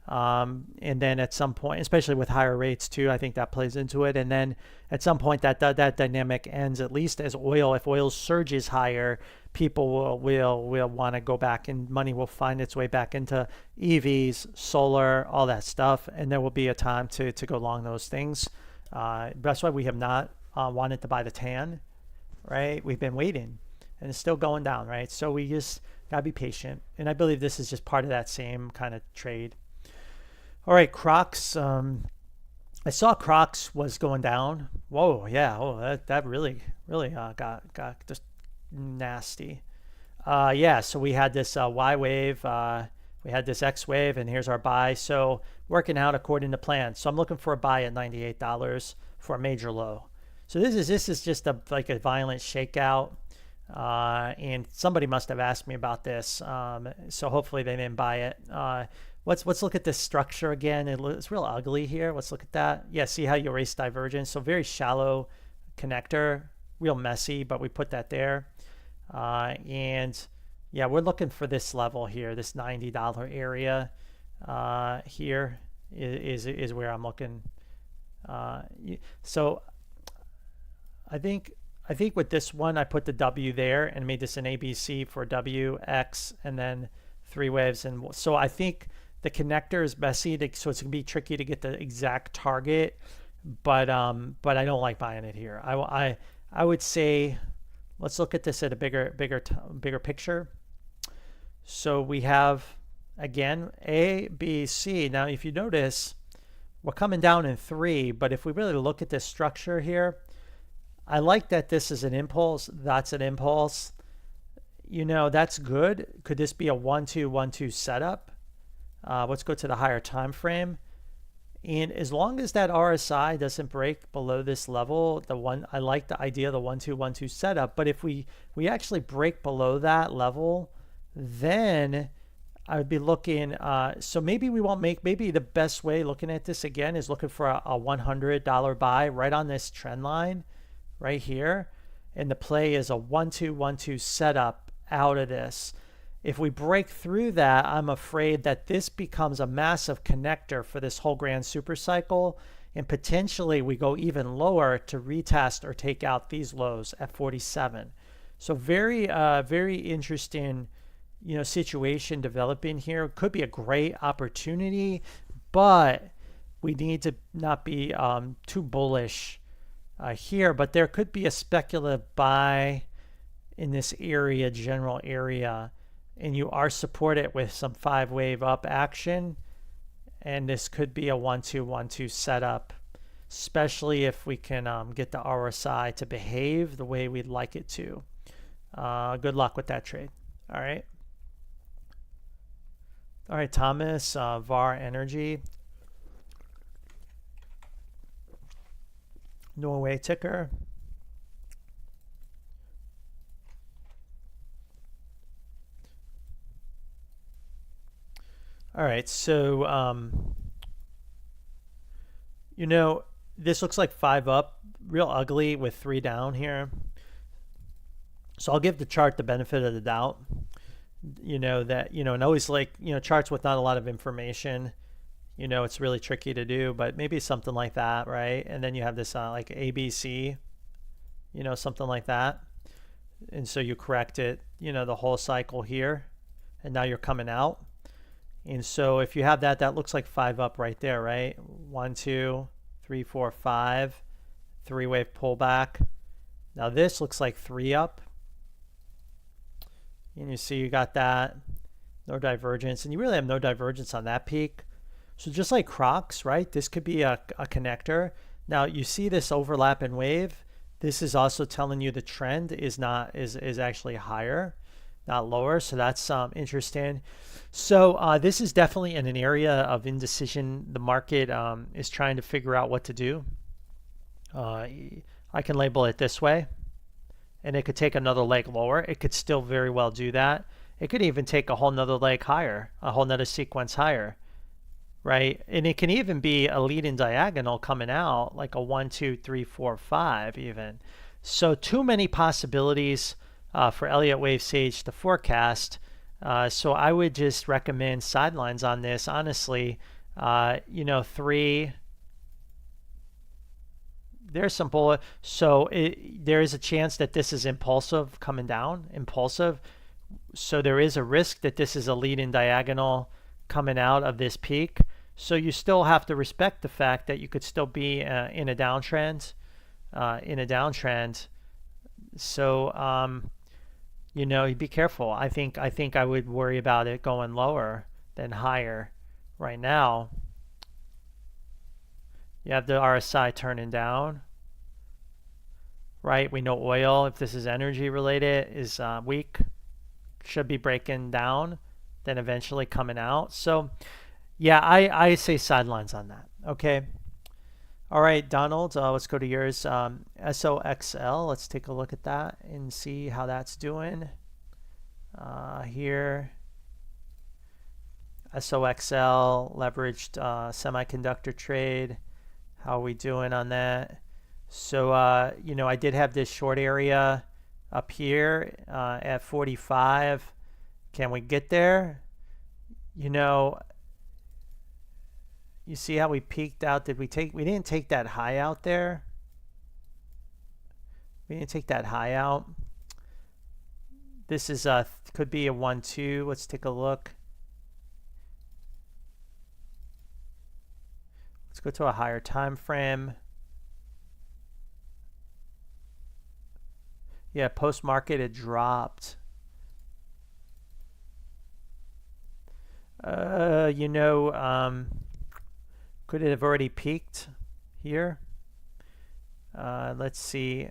And then at some point, especially with higher rates too, I think that plays into it. And then at some point that dynamic ends, at least as oil, if oil surges higher, people will want to go back, and money will find its way back into EVs, solar, all that stuff. And there will be a time to go long those things. That's why we have not wanted to buy the tan, right? We've been waiting, and it's still going down, right? So we just gotta be patient. And I believe this is just part of that same kind of trade. All right, Crocs. I saw Crocs was going down. Whoa, yeah. Oh, that really got just nasty. Yeah. So we had this Y wave. We had this X wave, and here's our buy. So working out according to plan. So I'm looking for a buy at $98 for a major low. So this is just like a violent shakeout. And somebody must have asked me about this. So hopefully they didn't buy it. Let's look at this structure again. It's real ugly here. Let's look at that. Yeah, see how you erase divergence. So very shallow connector, real messy, but we put that there. And yeah, we're looking for this level here, this $90 area here is where I'm looking. So I think with this one, I put the W there and made this an ABC for W, X, and then 3 waves. And so I think the connector is messy, so it's gonna be tricky to get the exact target, but I don't like buying it here. I would say let's look at this at a bigger picture. So we have again A, B, C. Now if you notice, we're coming down in 3, but if we really look at this structure here, I like that this is an impulse. That's an impulse. That's good. Could this be a 1-2-1-2 setup? Let's go to the higher time frame. And as long as that RSI doesn't break below this level, I like the idea of the 1-2-1-2 setup. But if we actually break below that level, then I would be looking. So maybe we won't maybe the best way looking at this again is looking for a $100 buy right on this trend line right here. And the play is a 1-2-1-2 setup out of this. If we break through that, I'm afraid that this becomes a massive connector for this whole grand super cycle, and potentially we go even lower to retest or take out these lows at 47. So very interesting situation developing here. Could be a great opportunity, but we need to not be too bullish here. But there could be a speculative buy in this area, general area, and you are supported with some 5 wave up action, and this could be a 1-2-1-2 setup, especially if we can get the RSI to behave the way we'd like it to. Good luck with that trade. All right, Thomas, VAR Energy, Norway ticker. All right, so this looks like 5 up, real ugly with 3 down here. So I'll give the chart the benefit of the doubt. And always charts with not a lot of information, it's really tricky to do, but maybe something like that, right? And then you have this like ABC, something like that. And so you correct it, the whole cycle here, and now you're coming out. And so if you have that looks like 5 up right there, right? 1, 2, 3, 4, 5, 3 wave pullback. Now this looks like 3 up. And you see you got that, no divergence, and you really have no divergence on that peak. So just like Crocs, right? This could be a connector. Now you see this overlap in wave. This is also telling you the trend is actually higher, not lower. So that's interesting. So this is definitely in an area of indecision. The market is trying to figure out what to do. I can label it this way, and it could take another leg lower. It could still very well do that. It could even take a whole nother leg higher, a whole nother sequence higher, right? And it can even be a leading diagonal coming out, like a 1, 2, 3, 4, 5 even. So too many possibilities for Elliott Wave Sage to forecast. So I would just recommend sidelines on this, honestly. You know, 3. There's some bullet. So there is a chance that this is impulsive coming down, impulsive. So there is a risk that this is a leading diagonal coming out of this peak. So you still have to respect the fact that you could still be in a downtrend, So you know, be careful. I think I would worry about it going lower than higher right now. You have the RSI turning down, right? We know oil, if this is energy related, is weak, should be breaking down, then eventually coming out. So yeah, I say sidelines on that. Okay. All right, Donald, let's go to yours. SOXL, let's take a look at that and see how that's doing. Here, SOXL, leveraged semiconductor trade. How are we doing on that? So, you know, I did have this short area up here at 45. Can we get there? You know, you see how we peaked out? We didn't take that high out there. We didn't take that high out. This is could be a 1-2. Let's take a look. Let's go to a higher time frame. Yeah, post-market it dropped. You know, could it have already peaked here? Let's see.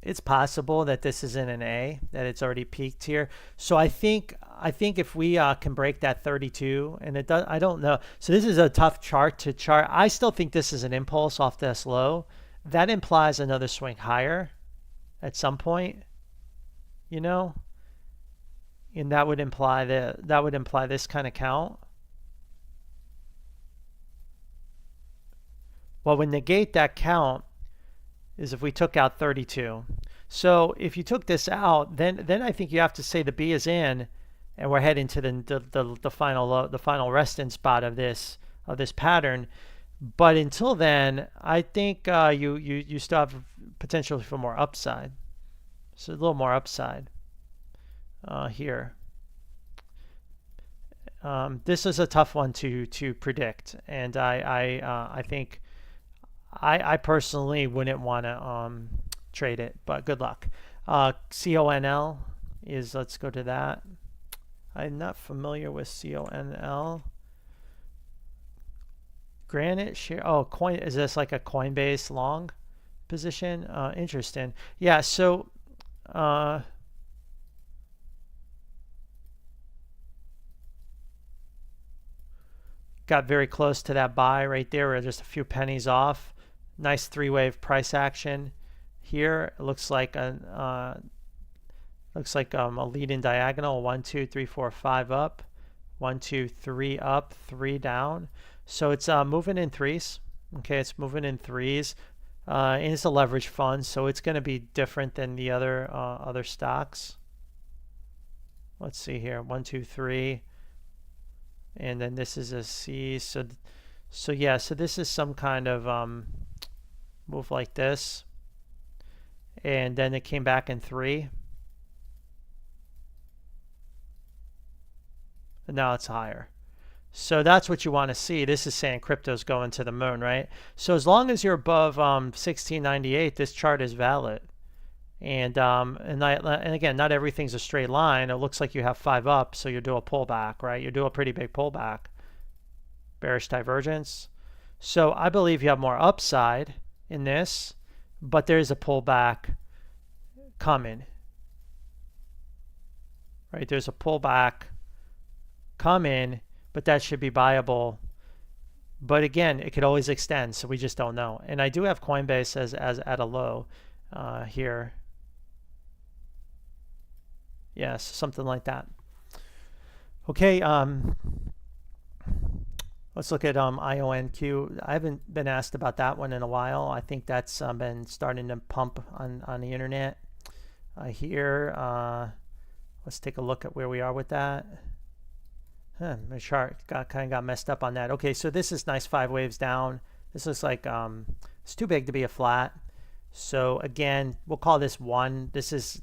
It's possible that this is in an A, that it's already peaked here. So I think if we can break that 32, and it does, I don't know. So this is a tough chart to chart. I still think this is an impulse off this low. That implies another swing higher at some point, you know, and that would imply this kind of count. What would negate that count is if we took out 32. So if you took this out, then I think you have to say the B is in, and we're heading to the final resting spot of this pattern. But until then, I think you still have potential for more upside. So a little more upside here. This is a tough one to predict, and I think I personally wouldn't want to trade it, but good luck. CONL is, let's go to that. I'm not familiar with CONL. Granite share, oh, coin, is this like a Coinbase long position? Interesting. Yeah, so got very close to that buy right there. We're just a few pennies off. Nice three-wave price action here. It looks like a lead in diagonal. 1, 2, 3, 4, 5 up. 1, 2, 3 up, 3 down. So it's moving in threes. Okay, it's moving in threes. And it's a leverage fund, so it's going to be different than the other stocks. Let's see here. 1, 2, 3. And then this is a C. So yeah, so this is some kind of move like this. And then it came back in 3. And now it's higher. So that's what you want to see. This is saying crypto's going to the moon, right? So as long as you're above 1698, this chart is valid. And again, not everything's a straight line. It looks like you have 5 up, so you do a pullback, right? You do a pretty big pullback. Bearish divergence. So I believe you have more upside in this, but there's a pullback coming. Right? There's a pullback coming, but that should be buyable. But again, it could always extend, so we just don't know. And I do have Coinbase as at a low here. Yes, something like that. Okay, let's look at IONQ. I haven't been asked about that one in a while. I think that's been starting to pump on the internet. Here, let's take a look at where we are with that. My chart kind of got messed up on that. Okay, so this is nice 5 waves down. This looks like it's too big to be a flat. So again, we'll call this 1. This is,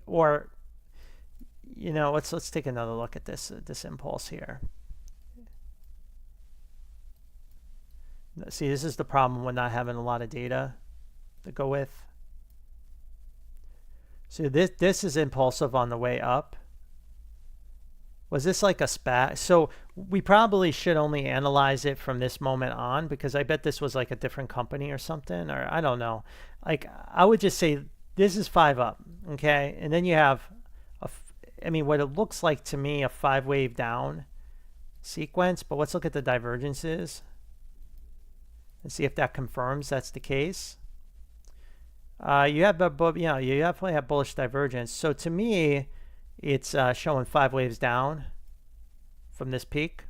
or you know, let's take another look at this impulse here. See, this is the problem with not having a lot of data to go with. So this is impulsive on the way up. Was this like a spat? So we probably should only analyze it from this moment on, because I bet this was like a different company or something, or I don't know. Like, I would just say this is 5 up, okay? And then you have, I mean, what it looks like to me, a 5 wave down sequence, but let's look at the divergences and see if that confirms that's the case. You definitely have bullish divergence. So to me, it's showing 5 waves down from this peak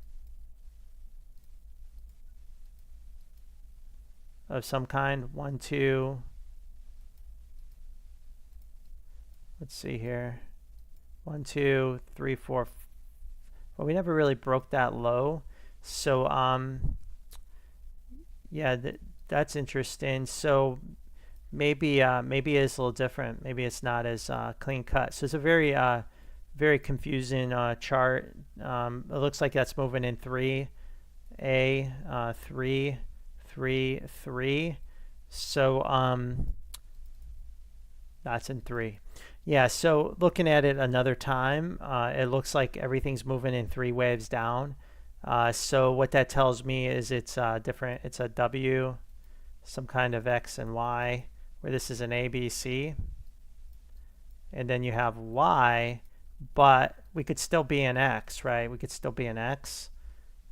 of some kind. 1, 2. Let's see here. 1, 2, 3, 4. Well, we never really broke that low. So yeah, that's interesting. So maybe it's a little different. Maybe it's not as clean cut. So it's a very confusing chart. It looks like that's moving in 3, 3, 3, 3. So that's in 3. Yeah, so looking at it another time, it looks like everything's moving in 3 waves down. So what that tells me is it's different. It's a W, some kind of X and Y, where this is an A, B, C. And then you have Y, but we could still be an X, right? We could still be an X.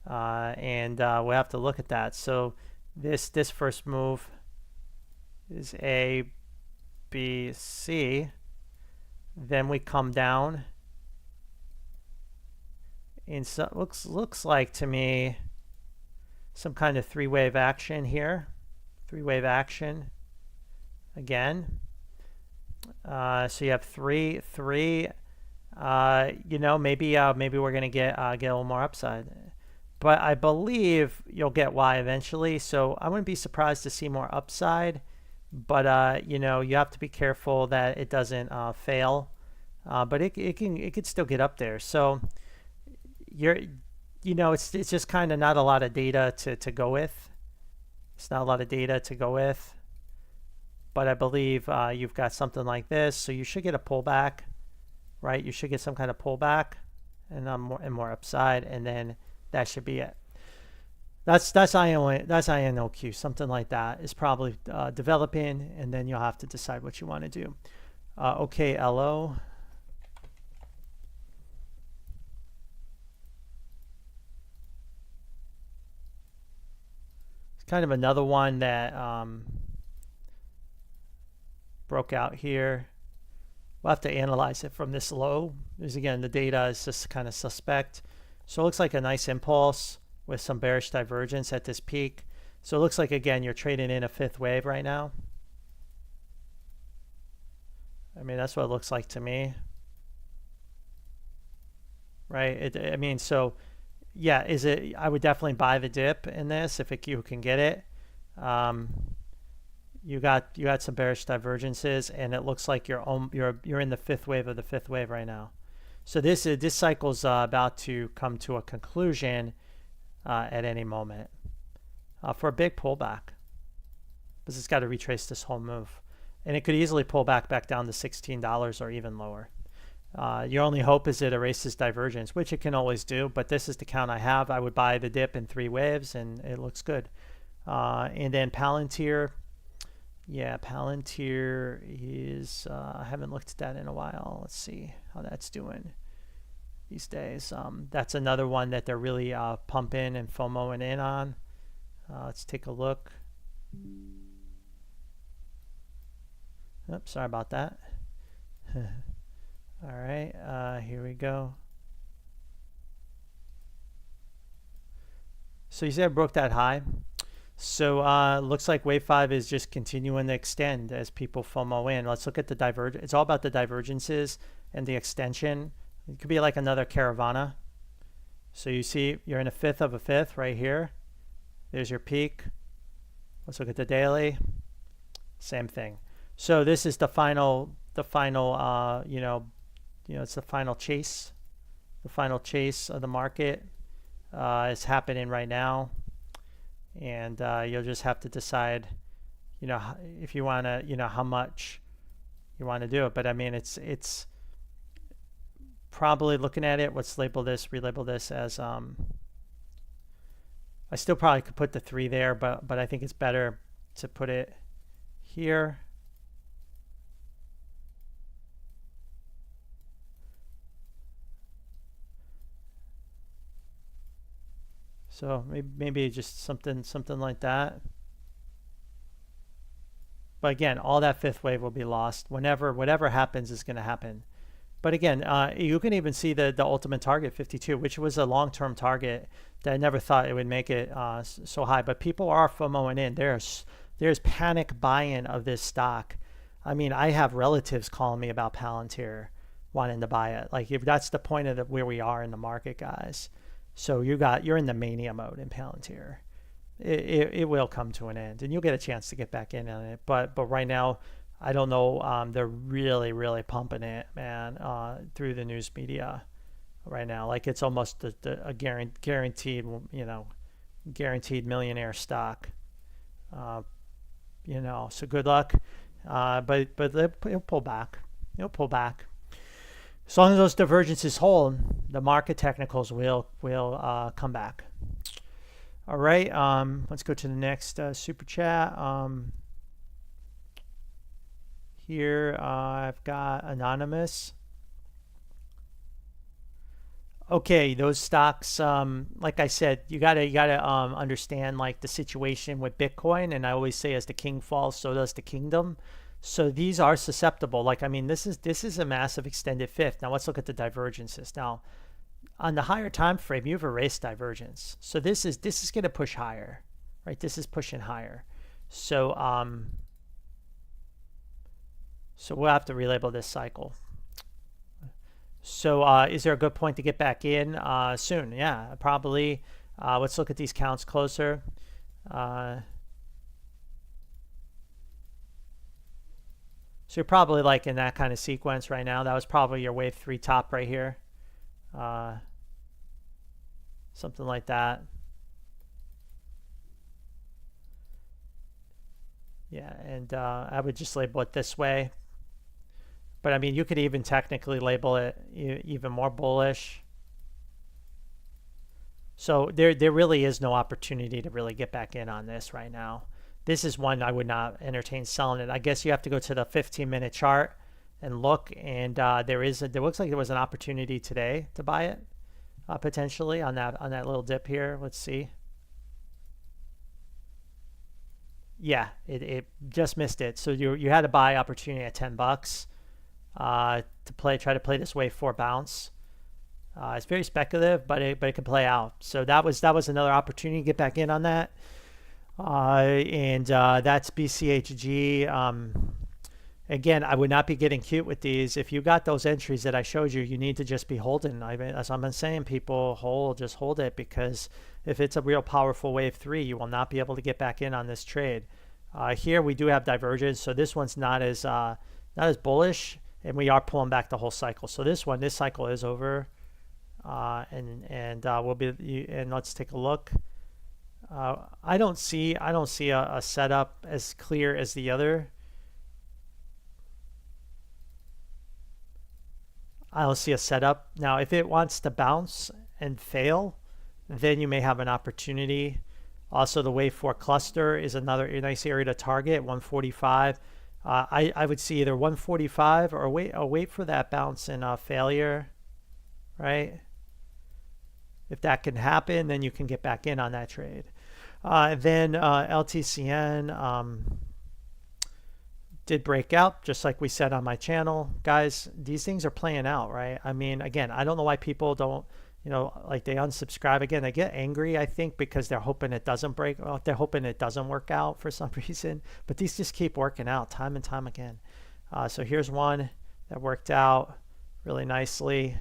And we'll have to look at that. So this first move is A, B, C. Then we come down. And so it looks like to me some kind of 3-wave action here. 3-wave action again. So you have 3, 3. You know, maybe we're gonna get a little more upside, but I believe you'll get Y eventually. So I wouldn't be surprised to see more upside, but you know, you have to be careful that it doesn't fail. But it could still get up there. So you know, it's just kind of not a lot of data to go with. It's not a lot of data to go with. But I believe you've got something like this, so you should get a pullback, right? You should get some kind of pullback and more upside, and then that should be it. That's INOQ, something like that is probably developing, and then you'll have to decide what you want to do. Okay, LO. It's kind of another one that broke out here. We'll have to analyze it from this low, because again, the data is just kind of suspect. So it looks like a nice impulse with some bearish divergence at this peak. So it looks like, again, you're trading in a 5th wave right now. I mean, that's what it looks like to me, right? I mean, so yeah, I would definitely buy the dip in this if you can get it. You got some bearish divergences, and it looks like you're in the 5th wave of the 5th wave right now. So this cycle's about to come to a conclusion at any moment for a big pullback, because it's got to retrace this whole move, and it could easily pull back down to $16 or even lower. Your only hope is it erases divergence, which it can always do, but this is the count I have. I would buy the dip in 3 waves, and it looks good. And then Palantir. Yeah, Palantir is, I haven't looked at that in a while. Let's see how that's doing these days. That's another one that they're really pumping and FOMOing in on. Let's take a look. Oops, sorry about that. All right, here we go. So you see I broke that high. So looks like wave 5 is just continuing to extend as people FOMO in. Let's look at the divergence. It's all about the divergences and the extension. It could be like another Carvana. So you see you're in a fifth of a fifth right here. There's your peak. Let's look at the daily. Same thing. So this is the final you know, it's the final chase. The final chase of the market is happening right now. And you'll just have to decide, you know, if you want to, you know, how much you want to do it. But I mean, it's probably looking at it. Let's label this, relabel this as I still probably could put the 3 there, but I think it's better to put it here. So maybe just something like that. But again, all that fifth wave will be lost. Whatever happens is going to happen. But again, you can even see the ultimate target 52, which was a long-term target that I never thought it would make it so high. But people are FOMOing in. There's panic buy-in of this stock. I mean, I have relatives calling me about Palantir, wanting to buy it. Like, if that's the point of where we are in the market, guys. So you're in the mania mode in Palantir. It will come to an end, and you'll get a chance to get back in on it. But right now, I don't know. They're really pumping it, man, through the news media right now. Like, it's almost a guaranteed, you know, guaranteed millionaire stock. You know, so good luck. But it'll pull back. It'll pull back. As long as those divergences hold, the market technicals will come back. All right, let's go to the next super chat. Here I've got Anonymous. Okay, those stocks, like I said, you gotta understand like the situation with Bitcoin, and I always say as the king falls, so does the kingdom. So these are susceptible. Like, I mean, this is a massive extended fifth. Now let's look at the divergences. Now, on the higher time frame, you've erased divergence. So this is going to push higher, right? This is pushing higher. So so we'll have to relabel this cycle. So is there a good point to get back in soon? Yeah, probably. Let's look at these counts closer. So you're probably like in that kind of sequence right now. That was probably your wave 3 top right here. Something like that. Yeah, and I would just label it this way. But I mean, you could even technically label it even more bullish. So there really is no opportunity to really get back in on this right now. This is one I would not entertain selling it. I guess you have to go to the 15-minute chart and look, and there looks like there was an opportunity today to buy it, potentially on that little dip here. Let's see. Yeah, it just missed it. So you had a buy opportunity at $10 to try to play this wave 4 bounce. It's very speculative, but it can play out. So that was another opportunity to get back in on that. And that's BCHG. Again, I would not be getting cute with these. If you got those entries that I showed you, you need to just be holding. I mean, as I've been saying, people just hold it, because if it's a real powerful wave 3, you will not be able to get back in on this trade. Here we do have divergence, so this one's not as bullish, and we are pulling back the whole cycle. So this cycle is over, and let's take a look. I don't see a setup as clear as the other. I don't see a setup. Now, if it wants to bounce and fail, then you may have an opportunity. Also, the wave 4 cluster is another nice area to target, 145. I would see either 145 or wait for that bounce and failure, right? If that can happen, then you can get back in on that trade. Then LTCN, did break out, just like we said on my channel. Guys, these things are playing out, right? I mean, again, I don't know why people don't, you know, like they unsubscribe again. They get angry, I think, because they're hoping it doesn't break. Well, they're hoping it doesn't work out for some reason. But these just keep working out time and time again. So here's one that worked out really nicely.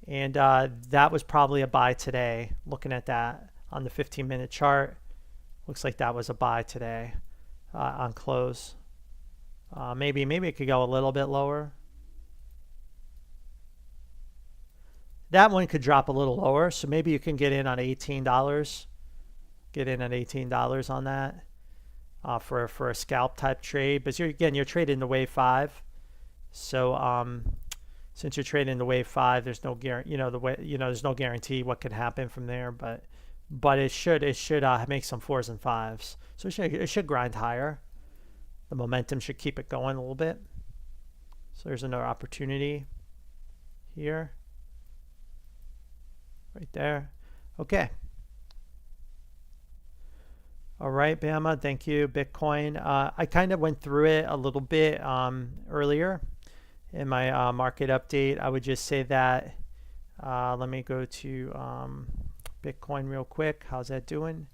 And that was probably a buy today. Looking at that on the 15-minute chart, looks like that was a buy today on close. Maybe it could go a little bit lower. That one could drop a little lower, so maybe you can get in on $18. Get in at $18 on that for a scalp type trade. But you're trading the wave 5. So since you're trading the wave 5, there's no guarantee. There's no guarantee what could happen from there. But it should make some 4s and 5s. So it should grind higher. The momentum should keep it going a little bit. So there's another opportunity here. Right there. Okay. All right, Bama, thank you. Bitcoin. I kind of went through it a little bit earlier in my market update. I would just say that, let me go to Bitcoin real quick. How's that doing?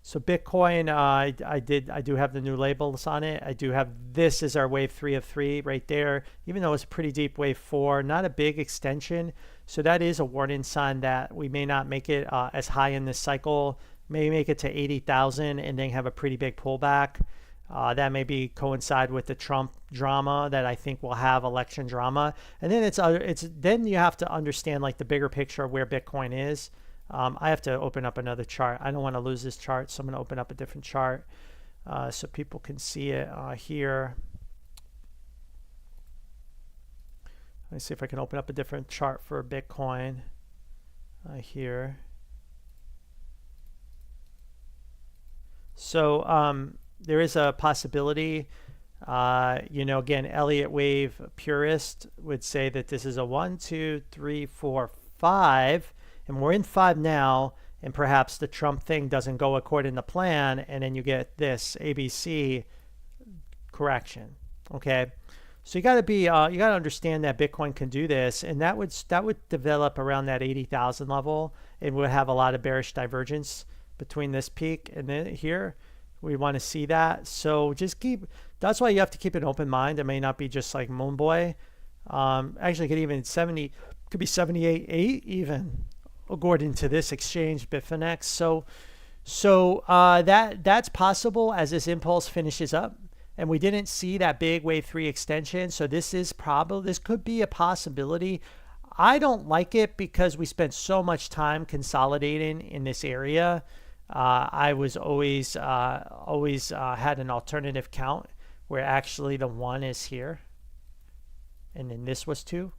So Bitcoin, I do have the new labels on it. I do have, this is our wave 3 of 3 right there, even though it's a pretty deep wave 4, not a big extension. So that is a warning sign that we may not make it as high in this cycle, may make it to 80,000 and then have a pretty big pullback. That may coincide with the Trump drama that I think will have election drama. And then then you have to understand like the bigger picture of where Bitcoin is. I have to open up another chart. I don't want to lose this chart, so I'm going to open up a different chart so people can see it here. Let me see if I can open up a different chart for Bitcoin here. So there is a possibility, again, Elliott wave purist would say that this is a 1, 2, 3, 4, 5. And we're in 5 now, and perhaps the Trump thing doesn't go according to plan, and then you get this ABC correction. Okay, so you got to understand that Bitcoin can do this, and that would develop around that 80,000 level, and would have a lot of bearish divergence between this peak and then here. We want to see that, so that's why you have to keep an open mind. It may not be just like Moon Boy. Actually, it could be 78.8 even, according to this exchange Bitfinex. So that's possible as this impulse finishes up, and we didn't see that big wave 3 extension. So this could be a possibility. I don't like it because we spent so much time consolidating in this area. I was always had an alternative count where actually the 1 is here, and then this was 2,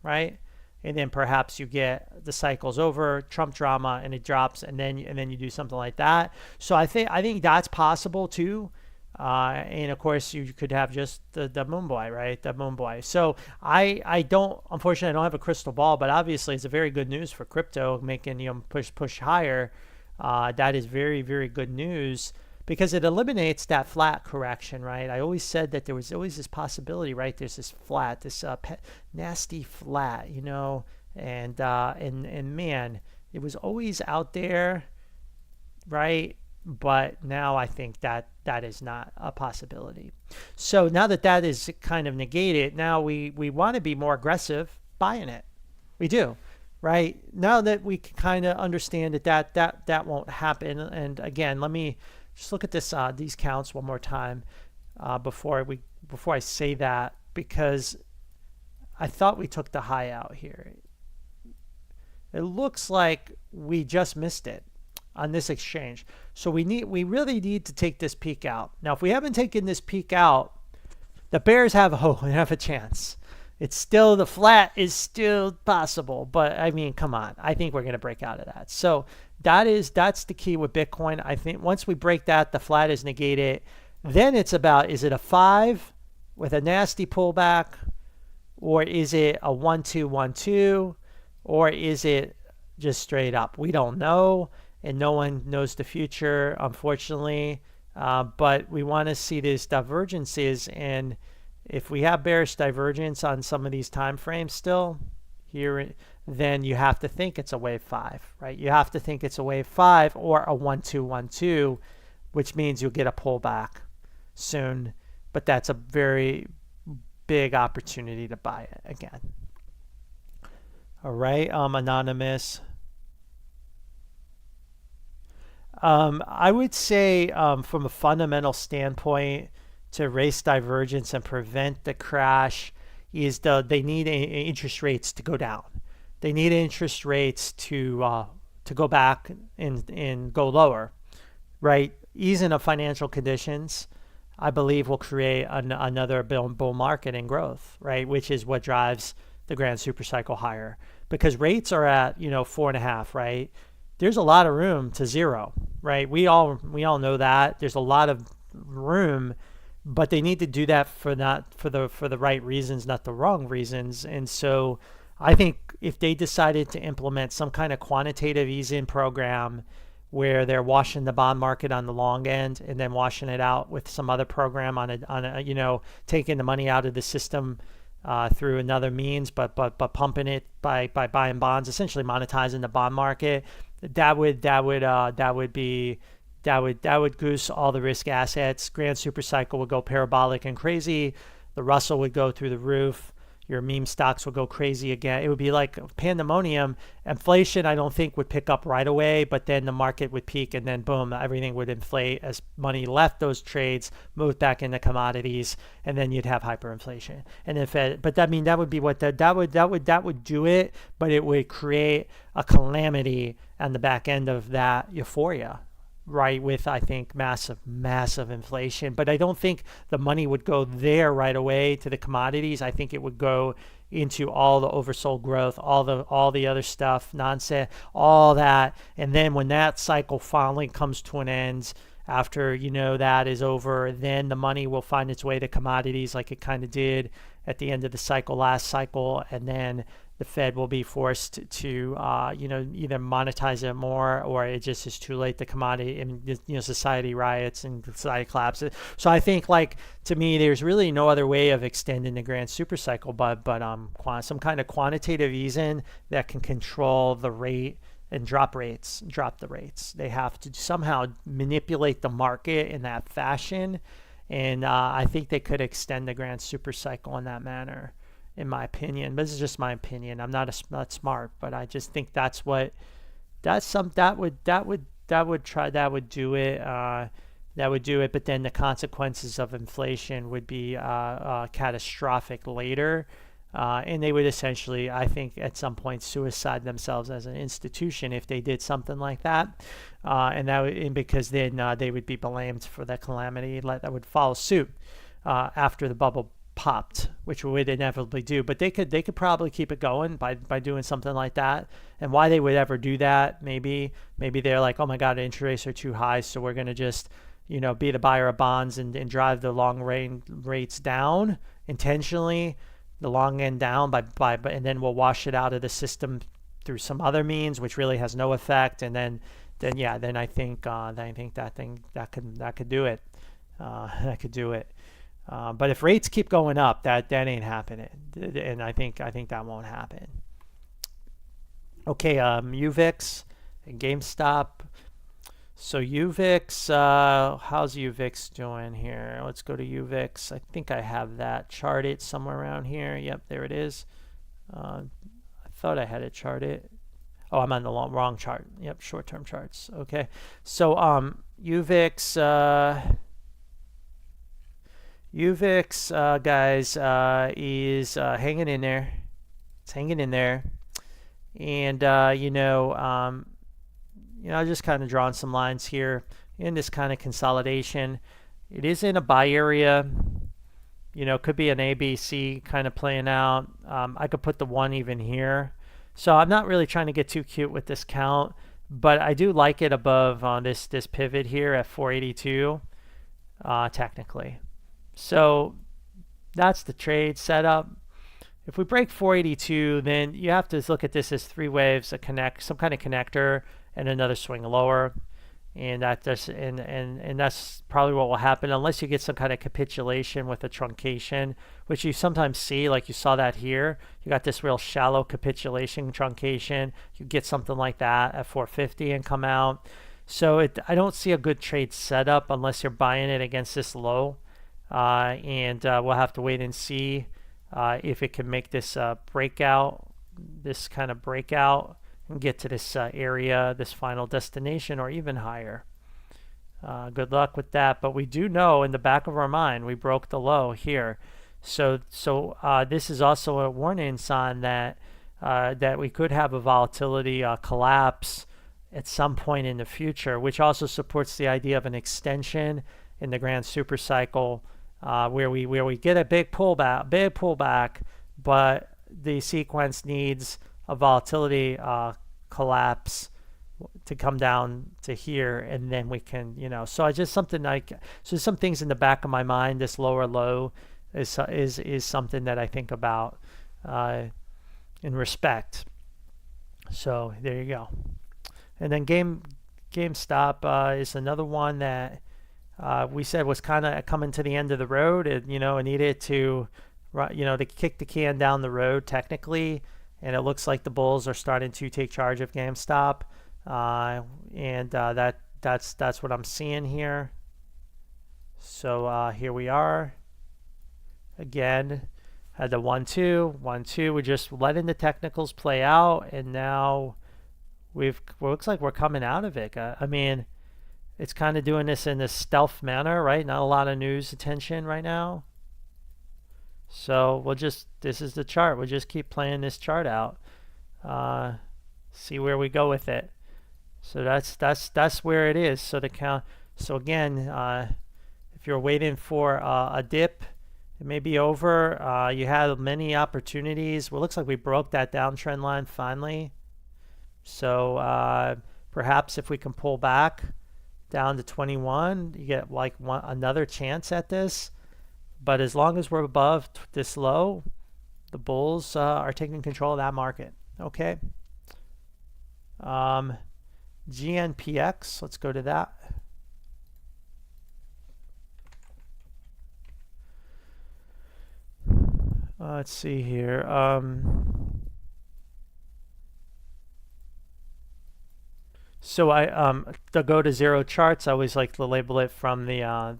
right? And then perhaps you get the cycle's over, Trump drama, and it drops, and then you do something like that. So I think that's possible too. And of course you could have just the Moon Boy, right? The Moon Boy. So unfortunately I don't have a crystal ball, but obviously it's a very good news for crypto, making push higher. That is very, very good news, because it eliminates that flat correction, right? I always said that there was always this possibility, right? There's this flat, this nasty flat, and man, it was always out there, right? But now I think that is not a possibility. So now that is kind of negated, now we want to be more aggressive buying it. We do. Right now that we can kind of understand that won't happen. And again, let me just look at these counts one more time before I say that, because I thought we took the high out here. It looks like we just missed it on this exchange. So we really need to take this peak out. Now, if we haven't taken this peak out, the bears have a chance. It's still, the flat is still possible, but I mean, come on. I think we're going to break out of that. So that's the key with Bitcoin. I think once we break that, the flat is negated. Then it's about, is it a 5 with a nasty pullback, or is it a 1, 2, 1, 2, or is it just straight up? We don't know, and no one knows the future, unfortunately. but we want to see these divergences, and if we have bearish divergence on some of these time frames still here, then you have to think it's a wave 5, right? You have to think it's a wave 5 or a 1-2-1-2, which means you'll get a pullback soon, but that's a very big opportunity to buy it again. All right, anonymous. I would say from a fundamental standpoint, to erase divergence and prevent the crash, is they need interest rates to go down. They need interest rates to go back and go lower, right? Easing of financial conditions, I believe, will create another bull market and growth, right? Which is what drives the grand super cycle higher, because rates are at 4.5, right? There's a lot of room to 0, right? We all know that there's a lot of room, but they need to do that for the right reasons, not the wrong reasons. And so I think if they decided to implement some kind of quantitative ease-in program where they're washing the bond market on the long end and then washing it out with some other program on a taking the money out of the system through another means, but pumping it by buying bonds, essentially monetizing the bond market, that would goose all the risk assets. Grand super cycle would go parabolic and crazy. The Russell would go through the roof. Your meme stocks would go crazy again. It would be like pandemonium. Inflation, I don't think, would pick up right away, but then the market would peak and then boom, everything would inflate as money left those trades, moved back into commodities, and then you'd have hyperinflation. And that would be what that would do it, but it would create a calamity on the back end of that euphoria, right, with, I think, massive inflation. But I don't think the money would go there right away to the commodities. I think it would go into all the oversold growth, all the other stuff, nonsense, all that. And then when that cycle finally comes to an end, after that is over, then the money will find its way to commodities like it kind of did at the end of the cycle, last cycle, and then the Fed will be forced to, either monetize it more, or it just is too late. The commodity, and society riots and society collapses. So I think, to me, there's really no other way of extending the grand super cycle, but some kind of quantitative easing that can control the rate and drop the rates. They have to somehow manipulate the market in that fashion, and I think they could extend the grand super cycle in that manner, in my opinion. But this is just my opinion. I'm not smart, but I just think that would do it. But then the consequences of inflation would be catastrophic later, and they would essentially, I think, at some point suicide themselves as an institution if they did something like that, because then they would be blamed for that calamity that would follow suit after the bubble popped, which would inevitably do. But they could probably keep it going by doing something like that. And why they would ever do that, maybe they're like, oh my god, interest rates are too high, so we're going to just be the buyer of bonds and drive the long rates down intentionally, the long end down and then we'll wash it out of the system through some other means, which really has no effect. And then I think that could do it. That could do it. But if rates keep going up, that ain't happening, and I think that won't happen. Okay, UVIX and GameStop. So UVIX, how's UVIX doing here? Let's go to UVIX. I think I have that charted somewhere around here. Yep, there it is. I thought I had it charted. Oh, I'm on the wrong chart. Yep, short-term charts. Okay, so UVIX. UVIX, guys, is hanging in there. It's hanging in there, and I just kind of drawn some lines here in this kind of consolidation. It is in a buy area. Could be an ABC kind of playing out. I could put the 1 even here. So I'm not really trying to get too cute with this count, but I do like it above on this pivot here at 482, technically. So that's the trade setup. If we break 482, then you have to look at this as 3 waves, some kind of connector, and another swing lower. and that's probably what will happen unless you get some kind of capitulation with a truncation, which you sometimes see, like you saw that here. You got this real shallow capitulation truncation. You get something like that at 450 and come out. So I don't see a good trade setup unless you're buying it against this low, and we'll have to wait and see if it can make this breakout, this kind of breakout, and get to this area, this final destination, or even higher. Good luck with that. But we do know in the back of our mind we broke the low here. So this is also a warning sign that that we could have a volatility collapse at some point in the future, which also supports the idea of an extension in the grand super cycle, where we get a big pullback, but the sequence needs a volatility collapse to come down to here, and then we can, so I just something like, so some things in the back of my mind. This lower low is something that I think about in respect. So there you go. And then GameStop is another one that we said was kind of coming to the end of the road. It needed to kick the can down the road technically, and it looks like the bulls are starting to take charge of GameStop, and that's what I'm seeing here. So here we are again. Had the 1-2. We're just letting the technicals play out, and now looks like we're coming out of it. I mean, it's kind of doing this in this stealth manner, right? Not a lot of news attention right now. So this is the chart. We'll just keep playing this chart out. See where we go with it. So that's where it is. So so again, if you're waiting for a dip, it may be over. You had many opportunities. Well, it looks like we broke that downtrend line finally. So perhaps if we can pull back down to 21, you get like another chance at this. But as long as we're above this low, the bulls are taking control of that market. Okay. GNPX, let's go to that. Let's see here. So to go to zero charts, I always like to label it from the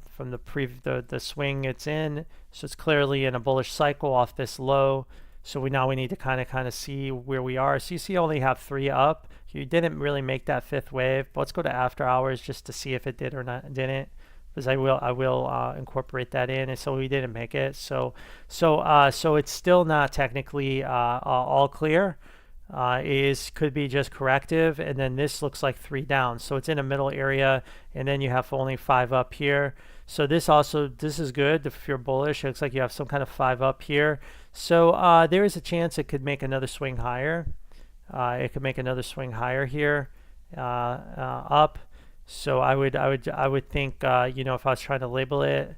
swing it's in. So it's clearly in a bullish cycle off this low. So we need to kind of see where we are. So you see, only have 3 up. You didn't really make that 5th wave. But let's go to after hours just to see if it did or didn't, because I will incorporate that in. And so we didn't make it. So it's still not technically all clear. Could be just corrective, and then this looks like 3 down, so it's in a middle area, and then you have only 5 up here. So this is good if you're bullish. It looks like you have some kind of 5 up here, so there is a chance it could make another swing higher. It could make another swing higher here, up. So I would think, if I was trying to label it,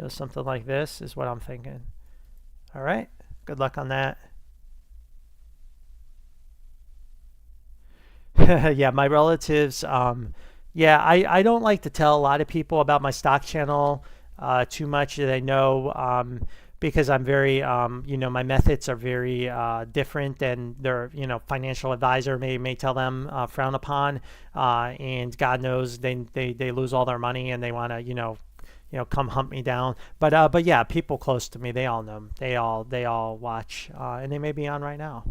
something like this is what I'm thinking. All right, good luck on that. Yeah, my relatives, I don't like to tell a lot of people about my stock channel too much that I know, because I'm very, my methods are very different than their, financial advisor may tell them, frown upon, and God knows they lose all their money and they want to, come hunt me down. But yeah, people close to me, they all know, they all watch, and they may be on right now.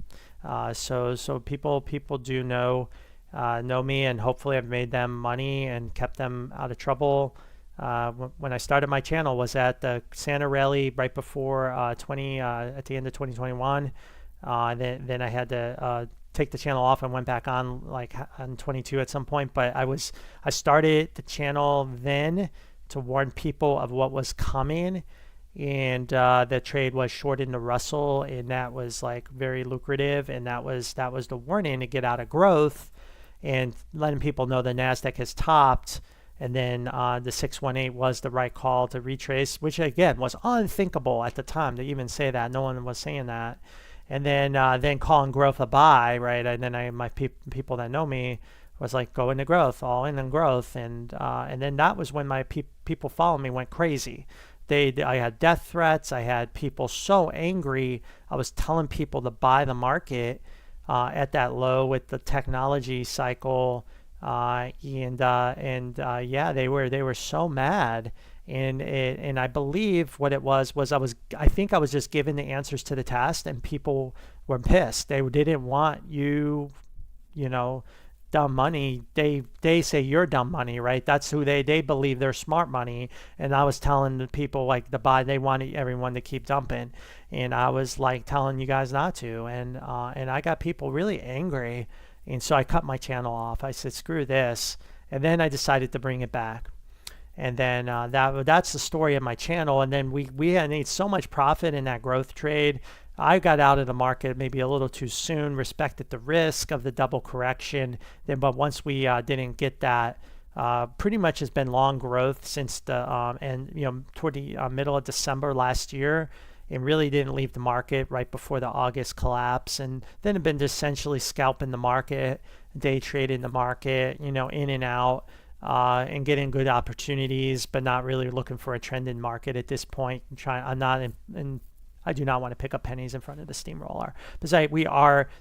So people do know me, and hopefully I've made them money and kept them out of trouble. When I started my channel was at the Santa rally right before at the end of 2021. Then I had to take the channel off and went back on on 22 at some point. But I started the channel then to warn people of what was coming. And the trade was short in the Russell, and that was very lucrative, and that was the warning to get out of growth, and letting people know the NASDAQ has topped, and then the 618 was the right call to retrace, which again was unthinkable at the time to even say that. No one was saying that. And then calling growth a buy, right? And then my people that know me was like, go into growth, all in on growth. And then that was when my people following me went crazy. I had death threats. I had people so angry. I was telling people to buy the market at that low with the technology cycle. Yeah, they were so mad. And I believe what it was I think I was just giving the answers to the test, and people were pissed. They didn't want you know, dumb money. They say you're dumb money, right? That's who they believe they're smart money. And I was telling the people like to buy, they wanted everyone to keep dumping, and I was like telling you guys not to, and I got people really angry, and so I cut my channel off. I said screw this, and then I decided to bring it back. And then that's the story of my channel. And then we had made so much profit in that growth trade. I got out of the market maybe a little too soon, respected the risk of the double correction. But once we didn't get that, pretty much has been long growth since toward the middle of December last year, and really didn't leave the market right before the August collapse. And then have been essentially scalping the market, day trading the market, in and out. And getting good opportunities, but not really looking for a trend in market at this point. I do not want to pick up pennies in front of the steamroller, because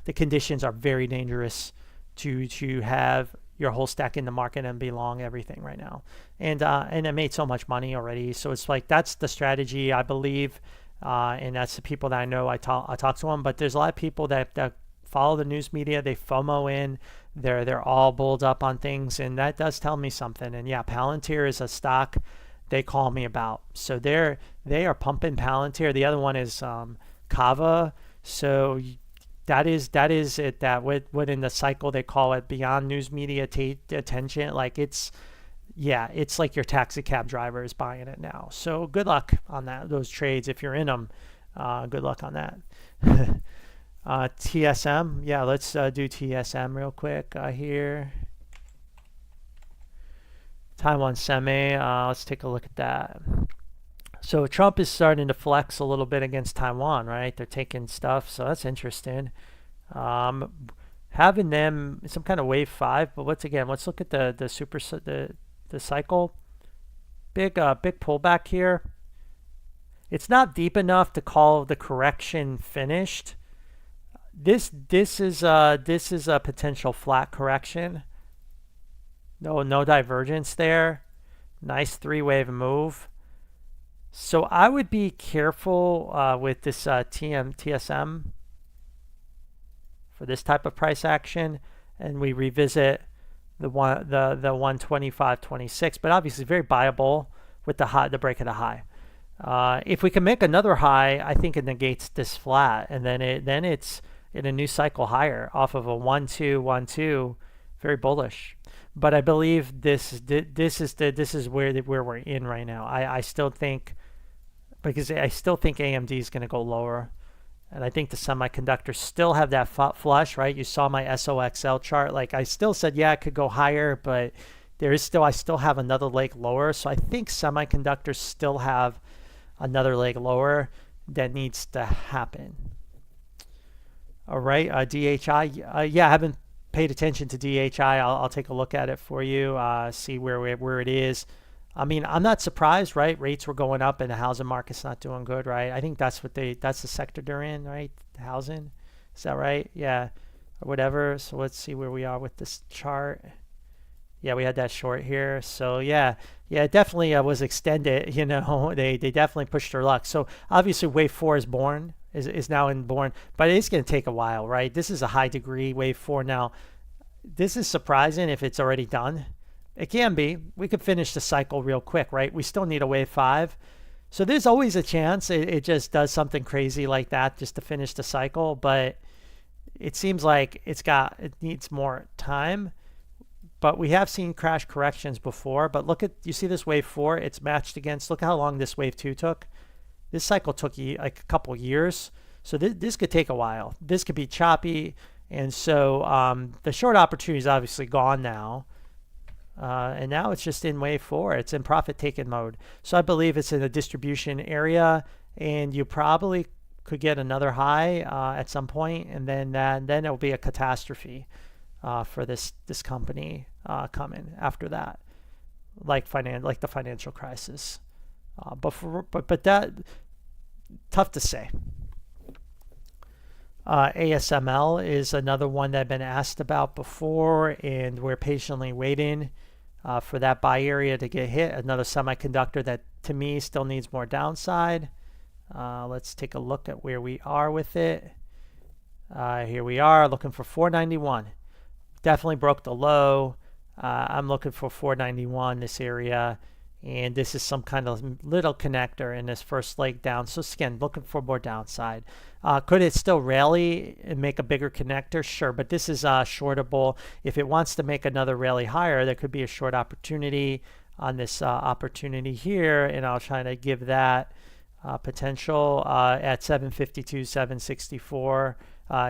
the conditions are very dangerous to have your whole stack in the market and be long everything right now. And I made so much money already, so it's like that's the strategy I believe, and that's the people that I know. I talk to them, but there's a lot of people that follow the news media. They FOMO in. They're all bulled up on things, and that does tell me something. And yeah, Palantir is a stock they call me about. So they are pumping Palantir. The other one is Kava. So that is it. That what in the cycle they call it beyond news media attention. Like it's like your taxi cab driver is buying it now. So good luck on those trades if you're in them. Good luck on that. TSM, yeah, let's do TSM real quick here. Taiwan Semi, let's take a look at that. So Trump is starting to flex a little bit against Taiwan, right? They're taking stuff, so that's interesting. Having them some kind of wave 5, but let's look at the cycle. Big pullback here. It's not deep enough to call the correction finished. This is a potential flat correction. No divergence there. Nice 3-wave move. So I would be careful with this TSM for this type of price action, and we revisit the 125.26. But obviously very buyable with the break of the high. If we can make another high, I think it negates this flat, and then it's in a new cycle higher off of a 1-2, very bullish. But I believe this is where we're in right now. I still think AMD is going to go lower, and I think the semiconductors still have that flush, right? You saw my SOXL chart. Like I still said, yeah, it could go higher, but I still have another leg lower. So I think semiconductors still have another leg lower that needs to happen. All right, DHI. Yeah, I haven't paid attention to DHI. I'll take a look at it for you, see where it is. I mean, I'm not surprised, right? Rates were going up and the housing market's not doing good, right? I think that's the sector they're in, right? Housing, is that right? Yeah, or whatever. So let's see where we are with this chart. Yeah, we had that short here. So yeah, it definitely was extended. They definitely pushed their luck. So obviously wave 4 is born. Is now born, but it's going to take a while, right? This is a high degree wave 4 now. This is surprising if it's already done. It can be. We could finish the cycle real quick, right? We still need a wave 5. So there's always a chance it just does something crazy like that just to finish the cycle, but it seems like it needs more time. But we have seen crash corrections before, but you see this wave 4, it's matched against, look how long this wave 2 took. This cycle took like a couple years, so this could take a while. This could be choppy, and so the short opportunity is obviously gone now, and now it's just in wave 4. It's in profit-taking mode. So I believe it's in a distribution area, and you probably could get another high at some point, and then it will be a catastrophe. for this company coming after that, like the financial crisis. But that tough to say. ASML is another one that I've been asked about before, and we're patiently waiting for that buy area to get hit. Another semiconductor that to me still needs more downside. Let's take a look at where we are with it. Here we are looking for 491. Definitely broke the low. I'm looking for 491, this area. And this is some kind of little connector in this first leg down. So again, looking for more downside. Could it still rally and make a bigger connector? Sure, but this is shortable. If it wants to make another rally higher, there could be a short opportunity on this opportunity here, and I'll try to give that potential at 752, 764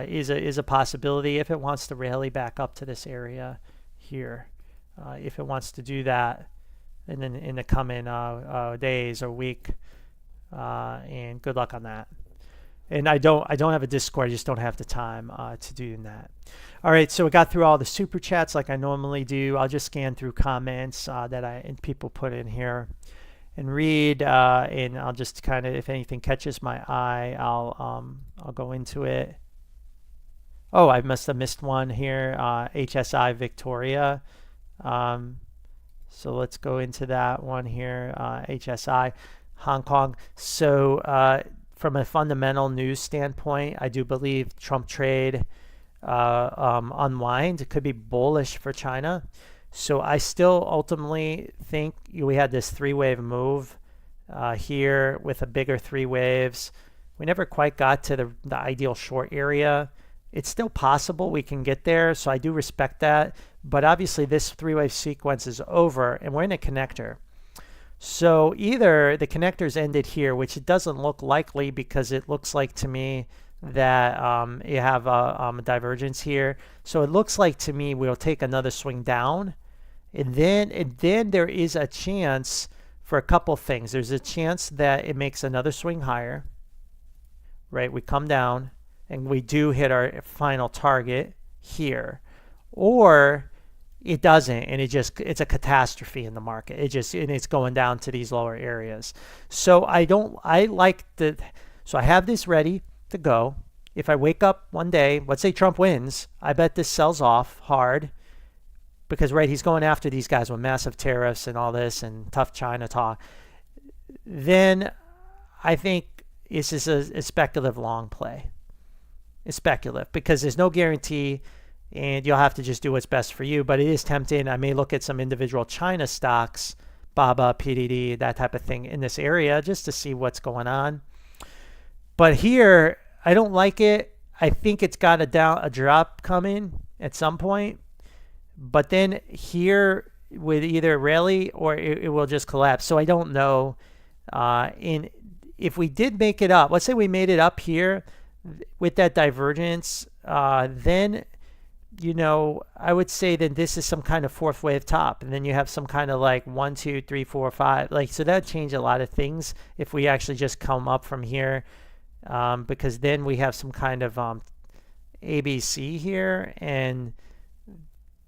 is a possibility if it wants to rally back up to this area here. If it wants to do that. And then in the coming days or week, and good luck on that. And I don't have a Discord. I just don't have the time to do that. All right, so we got through all the super chats like I normally do. I'll just scan through comments that people put in here and read, and I'll just kind of, if anything catches my eye, I'll go into it. Oh, I must have missed one here. HSI Victoria. So let's go into that one here, HSI, Hong Kong. So from a fundamental news standpoint, I do believe Trump trade unwind could be bullish for China. So I still ultimately think we had this three-wave move here with a bigger three waves. We never quite got to the ideal short area. It's still possible we can get there, so I do respect that. But obviously this three-wave sequence is over, and we're in a connector. So either the connector's ended here, which it doesn't look likely because it looks like to me that you have a divergence here. So it looks like to me we'll take another swing down, and then there is a chance for a couple things. There's a chance that it makes another swing higher, right? We come down and we do hit our final target here, or it doesn't, and it's a catastrophe in the market. It's going down to these lower areas. So I have this ready to go. If I wake up one day, let's say Trump wins, I bet this sells off hard because, right, he's going after these guys with massive tariffs and all this and tough China talk. Then I think this is a speculative long play. It's speculative because there's no guarantee, and you'll have to just do what's best for you. But it is tempting. I may look at some individual China stocks, BABA, PDD, that type of thing in this area just to see what's going on. But here, I don't like it. I think it's got a drop coming at some point. But then here, with either rally or it will just collapse. So I don't know. If we did make it up, let's say we made it up here with that divergence, then, I would say that this is some kind of fourth wave top, and then you have some kind of like 1, 2, 3, 4, 5, so that changed a lot of things if we actually just come up from here, because then we have some kind of ABC here, and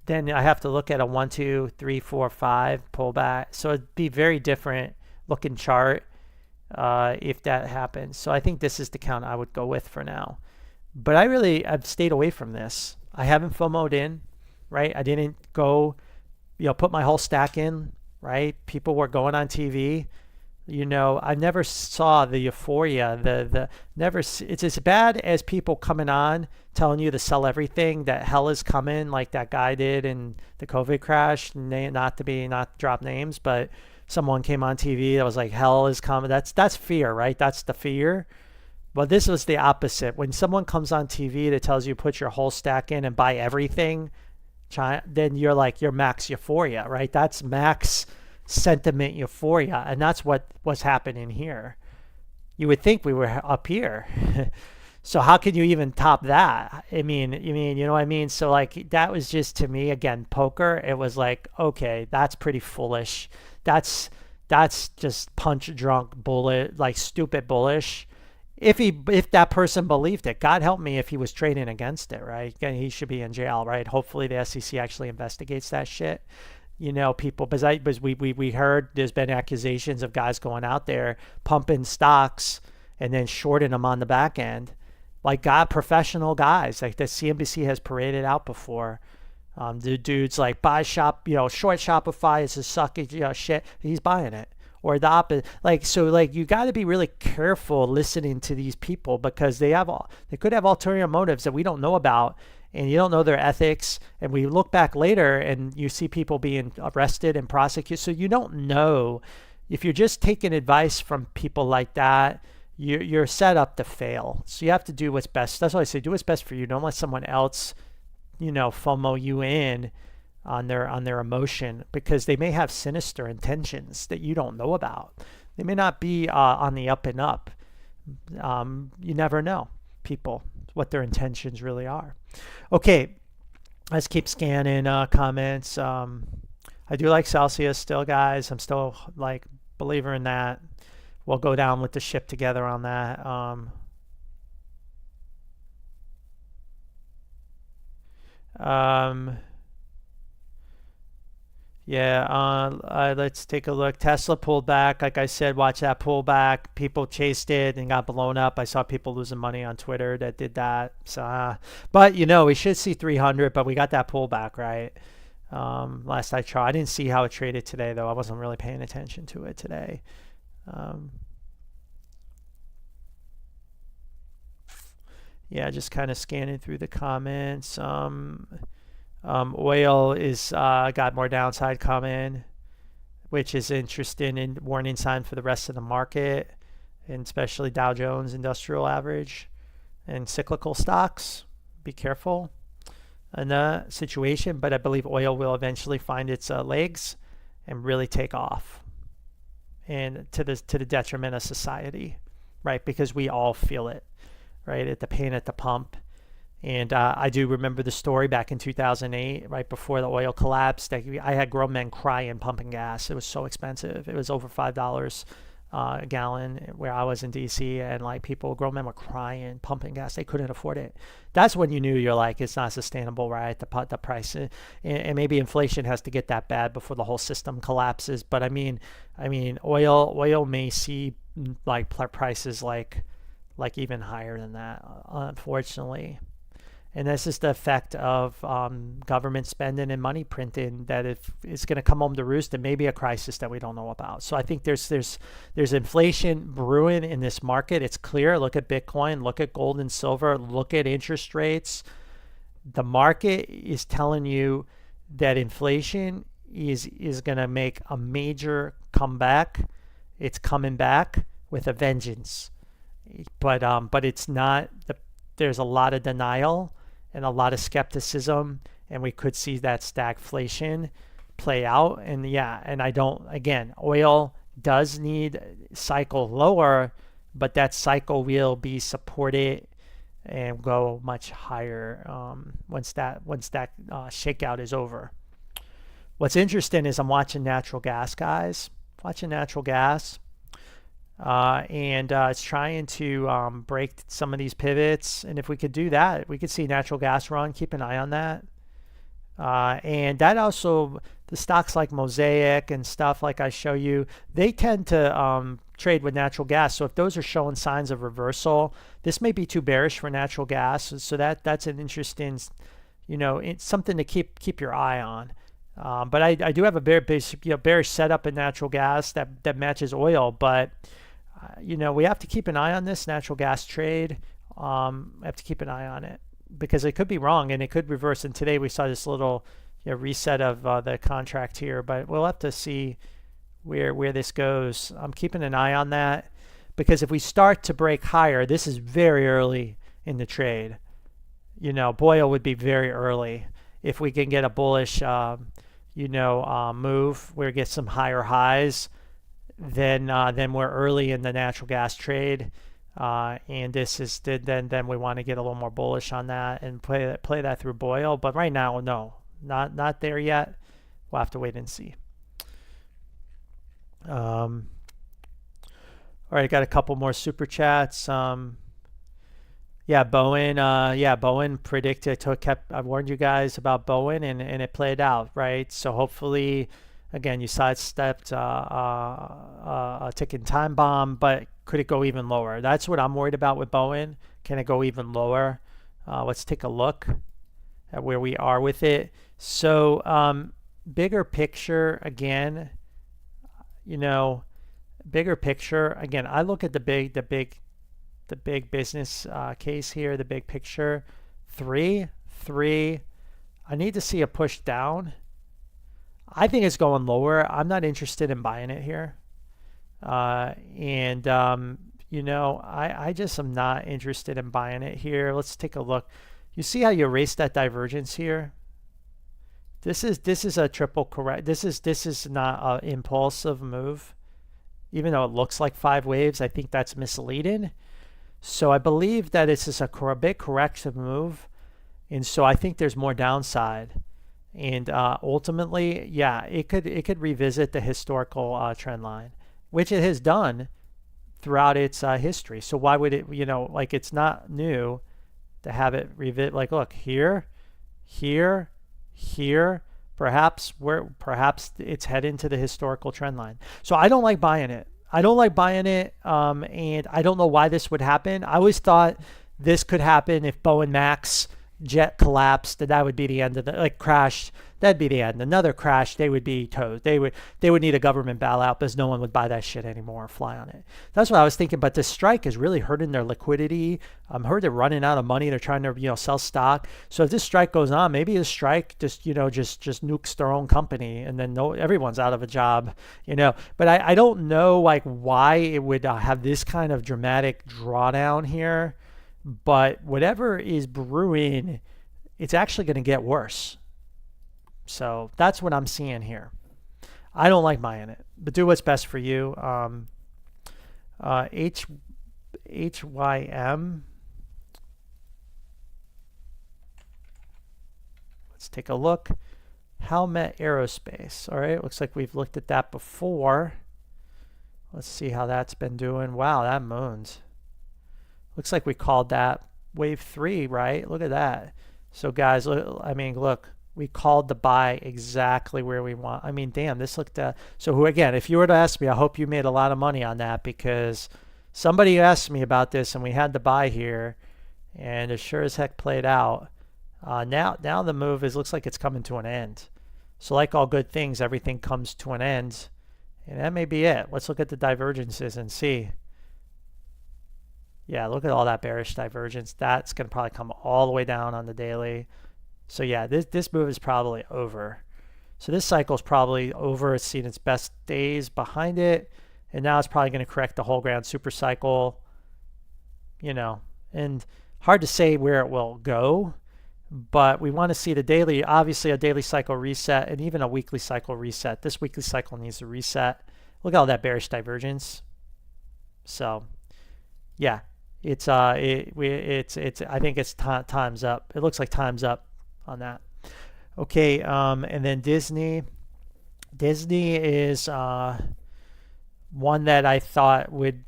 then I have to look at a 1, 2, 3, 4, 5 pullback. So it'd be very different looking chart if that happens. So I think this is the count I would go with for now. But I've stayed away from this. I haven't FOMO'd in, right? I didn't go, put my whole stack in, right? People were going on TV. I never saw the euphoria. It's as bad as people coming on telling you to sell everything, that hell is coming, like that guy did in the COVID crash. Not to drop names, but someone came on TV that was like, hell is coming. That's fear, right? That's the fear. But this was the opposite. When someone comes on TV that tells you put your whole stack in and buy everything, then you're max euphoria, right? That's max sentiment euphoria, and that's what was happening here. You would think we were up here. So how can you even top that? You know what I mean? So that was just, to me, again, poker. It was like, okay, that's pretty foolish. That's just punch drunk bullet, stupid bullish. if that person believed it. God help me if he was trading against it, right? He should be in jail, right? Hopefully the SEC actually investigates that shit. People, because we heard there's been accusations of guys going out there pumping stocks and then shorting them on the back end, like professional guys like that CNBC has paraded out before. The dudes like short Shopify is a sucky shit. He's buying it. Or the opposite. You got to be really careful listening to these people, because they could have ulterior motives that we don't know about, and you don't know their ethics. And we look back later and you see people being arrested and prosecuted. So you don't know. If you're just taking advice from people like that, you're set up to fail. So you have to do what's best. That's why I say do what's best for you. Don't let someone else, FOMO you in on their emotion, because they may have sinister intentions that you don't know about. They may not be on the up and up. You never know people, what their intentions really are. Okay, let's keep scanning comments. I do like Celsius still, guys. I'm still like believer in that. We'll go down with the ship together on that. Let's take a look. Tesla pulled back. Like I said, watch that pullback. People chased it and got blown up. I saw people losing money on Twitter that did that. So, but we should see 300, but we got that pullback, right? Last I tried. I didn't see how it traded today, though. I wasn't really paying attention to it today. Just kind of scanning through the comments. Oil is got more downside coming, which is interesting and warning sign for the rest of the market, and especially Dow Jones Industrial Average and cyclical stocks. Be careful in that situation, but I believe oil will eventually find its legs and really take off, and to the detriment of society, right? Because we all feel it, right? At the pain at the pump. And I do remember the story back in 2008, right before the oil collapsed. I had grown men crying pumping gas. It was so expensive. It was over $5 a gallon where I was in DC, and grown men were crying pumping gas. They couldn't afford it. That's when you knew you're like, it's not sustainable, right? The price, and maybe inflation has to get that bad before the whole system collapses. But I mean, oil may see prices like even higher than that, unfortunately. And this is the effect of government spending and money printing, that if it's going to come home to roost, and maybe a crisis that we don't know about. So I think there's inflation brewing in this market. It's clear. Look at Bitcoin. Look at gold and silver. Look at interest rates. The market is telling you that inflation is going to make a major comeback. It's coming back with a vengeance. But it's not. There's a lot of denial and a lot of skepticism, and we could see that stagflation play out. And oil does need cycle lower, but that cycle will be supported and go much higher once that shakeout is over. What's interesting is I'm watching natural gas, guys. Watching natural gas. It's trying to break some of these pivots, and if we could do that, we could see natural gas run. Keep an eye on that. And that also, the stocks like Mosaic and stuff like I show you, they tend to trade with natural gas. So if those are showing signs of reversal, this may be too bearish for natural gas. So that's an interesting, it's something to keep your eye on. But I do have a bearish setup in natural gas that matches oil, but we have to keep an eye on this natural gas trade. We have to keep an eye on it, because it could be wrong and it could reverse. And today we saw this little reset of the contract here, but we'll have to see where this goes. I'm keeping an eye on that, because if we start to break higher, this is very early in the trade. Oil would be very early. If we can get a bullish, move where we get some higher highs, then we're early in the natural gas trade, and this is then we want to get a little more bullish on that and play that through oil. But right now, no, not there yet. We'll have to wait and see. All right, got a couple more super chats. Yeah, Boeing. Boeing predicted. I warned you guys about Boeing, and it played out, right? So hopefully, again, you sidestepped a ticking time bomb, but could it go even lower? That's what I'm worried about with Boeing. Can it go even lower? Let's take a look at where we are with it. So bigger picture again. Bigger picture again. I look at the big business case here, the big picture. Three. I need to see a push down. I think it's going lower. I'm not interested in buying it here. I just am not interested in buying it here. Let's take a look. You see how you erase that divergence here? This is a triple correct. This is not an impulsive move. Even though it looks like 5 waves, I think that's misleading. So I believe that it's just a big corrective move. And so I think there's more downside. And ultimately, yeah, it could revisit the historical trend line, which it has done throughout its history. So why would it, like it's not new to have it revisit, like, look, here, perhaps it's heading to the historical trend line. So I don't like buying it. And I don't know why this would happen. I always thought this could happen if Boeing Max jet collapsed, that would be the end of the, like, crashed. That'd be the end. Another crash, they would be toast. They would need a government bailout because no one would buy that shit anymore or fly on it. That's what I was thinking. But this strike is really hurting their liquidity. Heard they're running out of money. They're trying to sell stock. So if this strike goes on, maybe the strike just nukes their own company, and then everyone's out of a job. But I don't know like why it would have this kind of dramatic drawdown here. But whatever is brewing, it's actually going to get worse. So that's what I'm seeing here. I don't like buying it, but do what's best for you. HYM. Let's take a look. Howmet Aerospace. All right, looks like we've looked at that before. Let's see how that's been doing. Wow, that moons. Looks like we called that wave 3, right? Look at that. So guys, look, we called the buy exactly where we want. Damn, this looked so again, if you were to ask me, I hope you made a lot of money on that, because somebody asked me about this and we had the buy here, and it sure as heck played out. Now the move looks like it's coming to an end. So like all good things, everything comes to an end, and that may be it. Let's look at the divergences and see. Yeah, look at all that bearish divergence. That's going to probably come all the way down on the daily. So yeah, this move is probably over. So this cycle is probably over. It's seen its best days behind it, and now it's probably going to correct the whole ground super cycle. And hard to say where it will go, but we want to see the daily, obviously a daily cycle reset, and even a weekly cycle reset. This weekly cycle needs to reset. Look at all that bearish divergence. So yeah. I think it's time's up. It looks like time's up on that. Okay, and then Disney. Disney is one that I thought would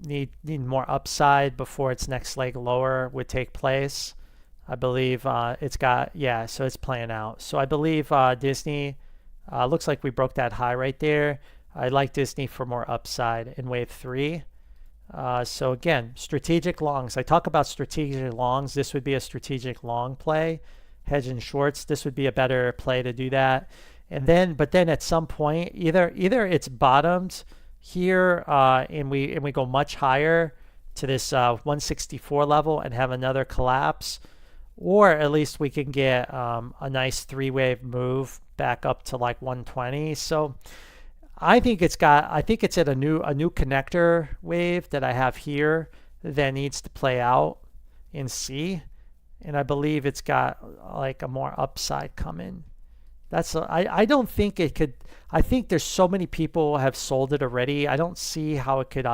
need more upside before its next leg lower would take place. I believe so it's playing out. So I believe Disney looks like we broke that high right there. I like Disney for more upside in wave 3. So again, strategic longs. I talk about strategic longs. This would be a strategic long play. Hedge and shorts, this would be a better play to do that. But then at some point, either it's bottomed here and we go much higher to this 164 level and have another collapse, or at least we can get a nice 3-wave move back up to like 120. So I think it's at a new connector wave that I have here that needs to play out and see, and I believe it's got like a more upside coming. I don't think it could. I think there's so many people have sold it already. I don't see how it could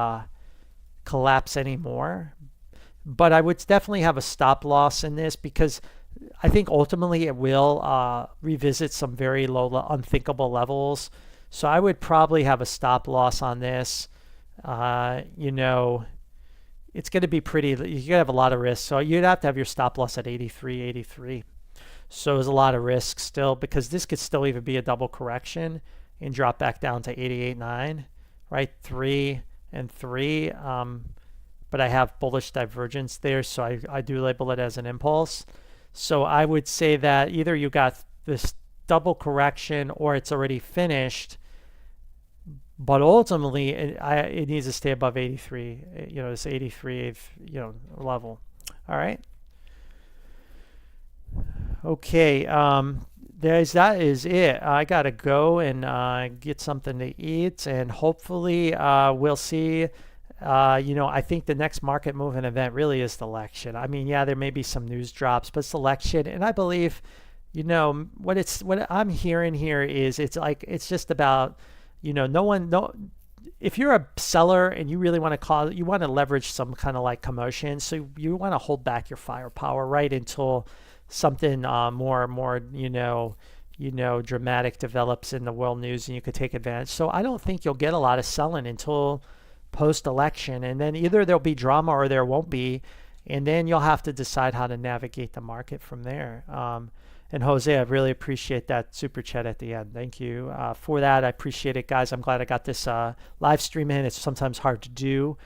collapse anymore. But I would definitely have a stop loss in this, because I think ultimately it will revisit some very low, unthinkable levels. So I would probably have a stop loss on this. you know, it's going to be pretty, you're going to have a lot of risk. So you'd have to have your stop loss at 83. So there's a lot of risk still, because this could still even be a double correction and drop back down to 88.9, right? 3 and 3. But I have bullish divergence there, so I do label it as an impulse. So I would say that either you got this double correction or it's already finished, but ultimately it needs to stay above 83, you know, this 83, you know, level. All right. Okay, that is it. I gotta go and get something to eat, and hopefully we'll see. You know, I think the next market moving event really is the election. I mean, yeah, there may be some news drops, but it's the election, and I believe, you know, what I'm hearing here is it's just about, you know, if you're a seller and you really want to you want to leverage some kind of like commotion, so you want to hold back your firepower, right, until something more dramatic develops in the world news and you could take advantage. So I don't think you'll get a lot of selling until post-election, and then either there'll be drama or there won't be, and then you'll have to decide how to navigate the market from there. And Jose, I really appreciate that super chat at the end. Thank you for that. I appreciate it, guys. I'm glad I got this live stream in. It's sometimes hard to do,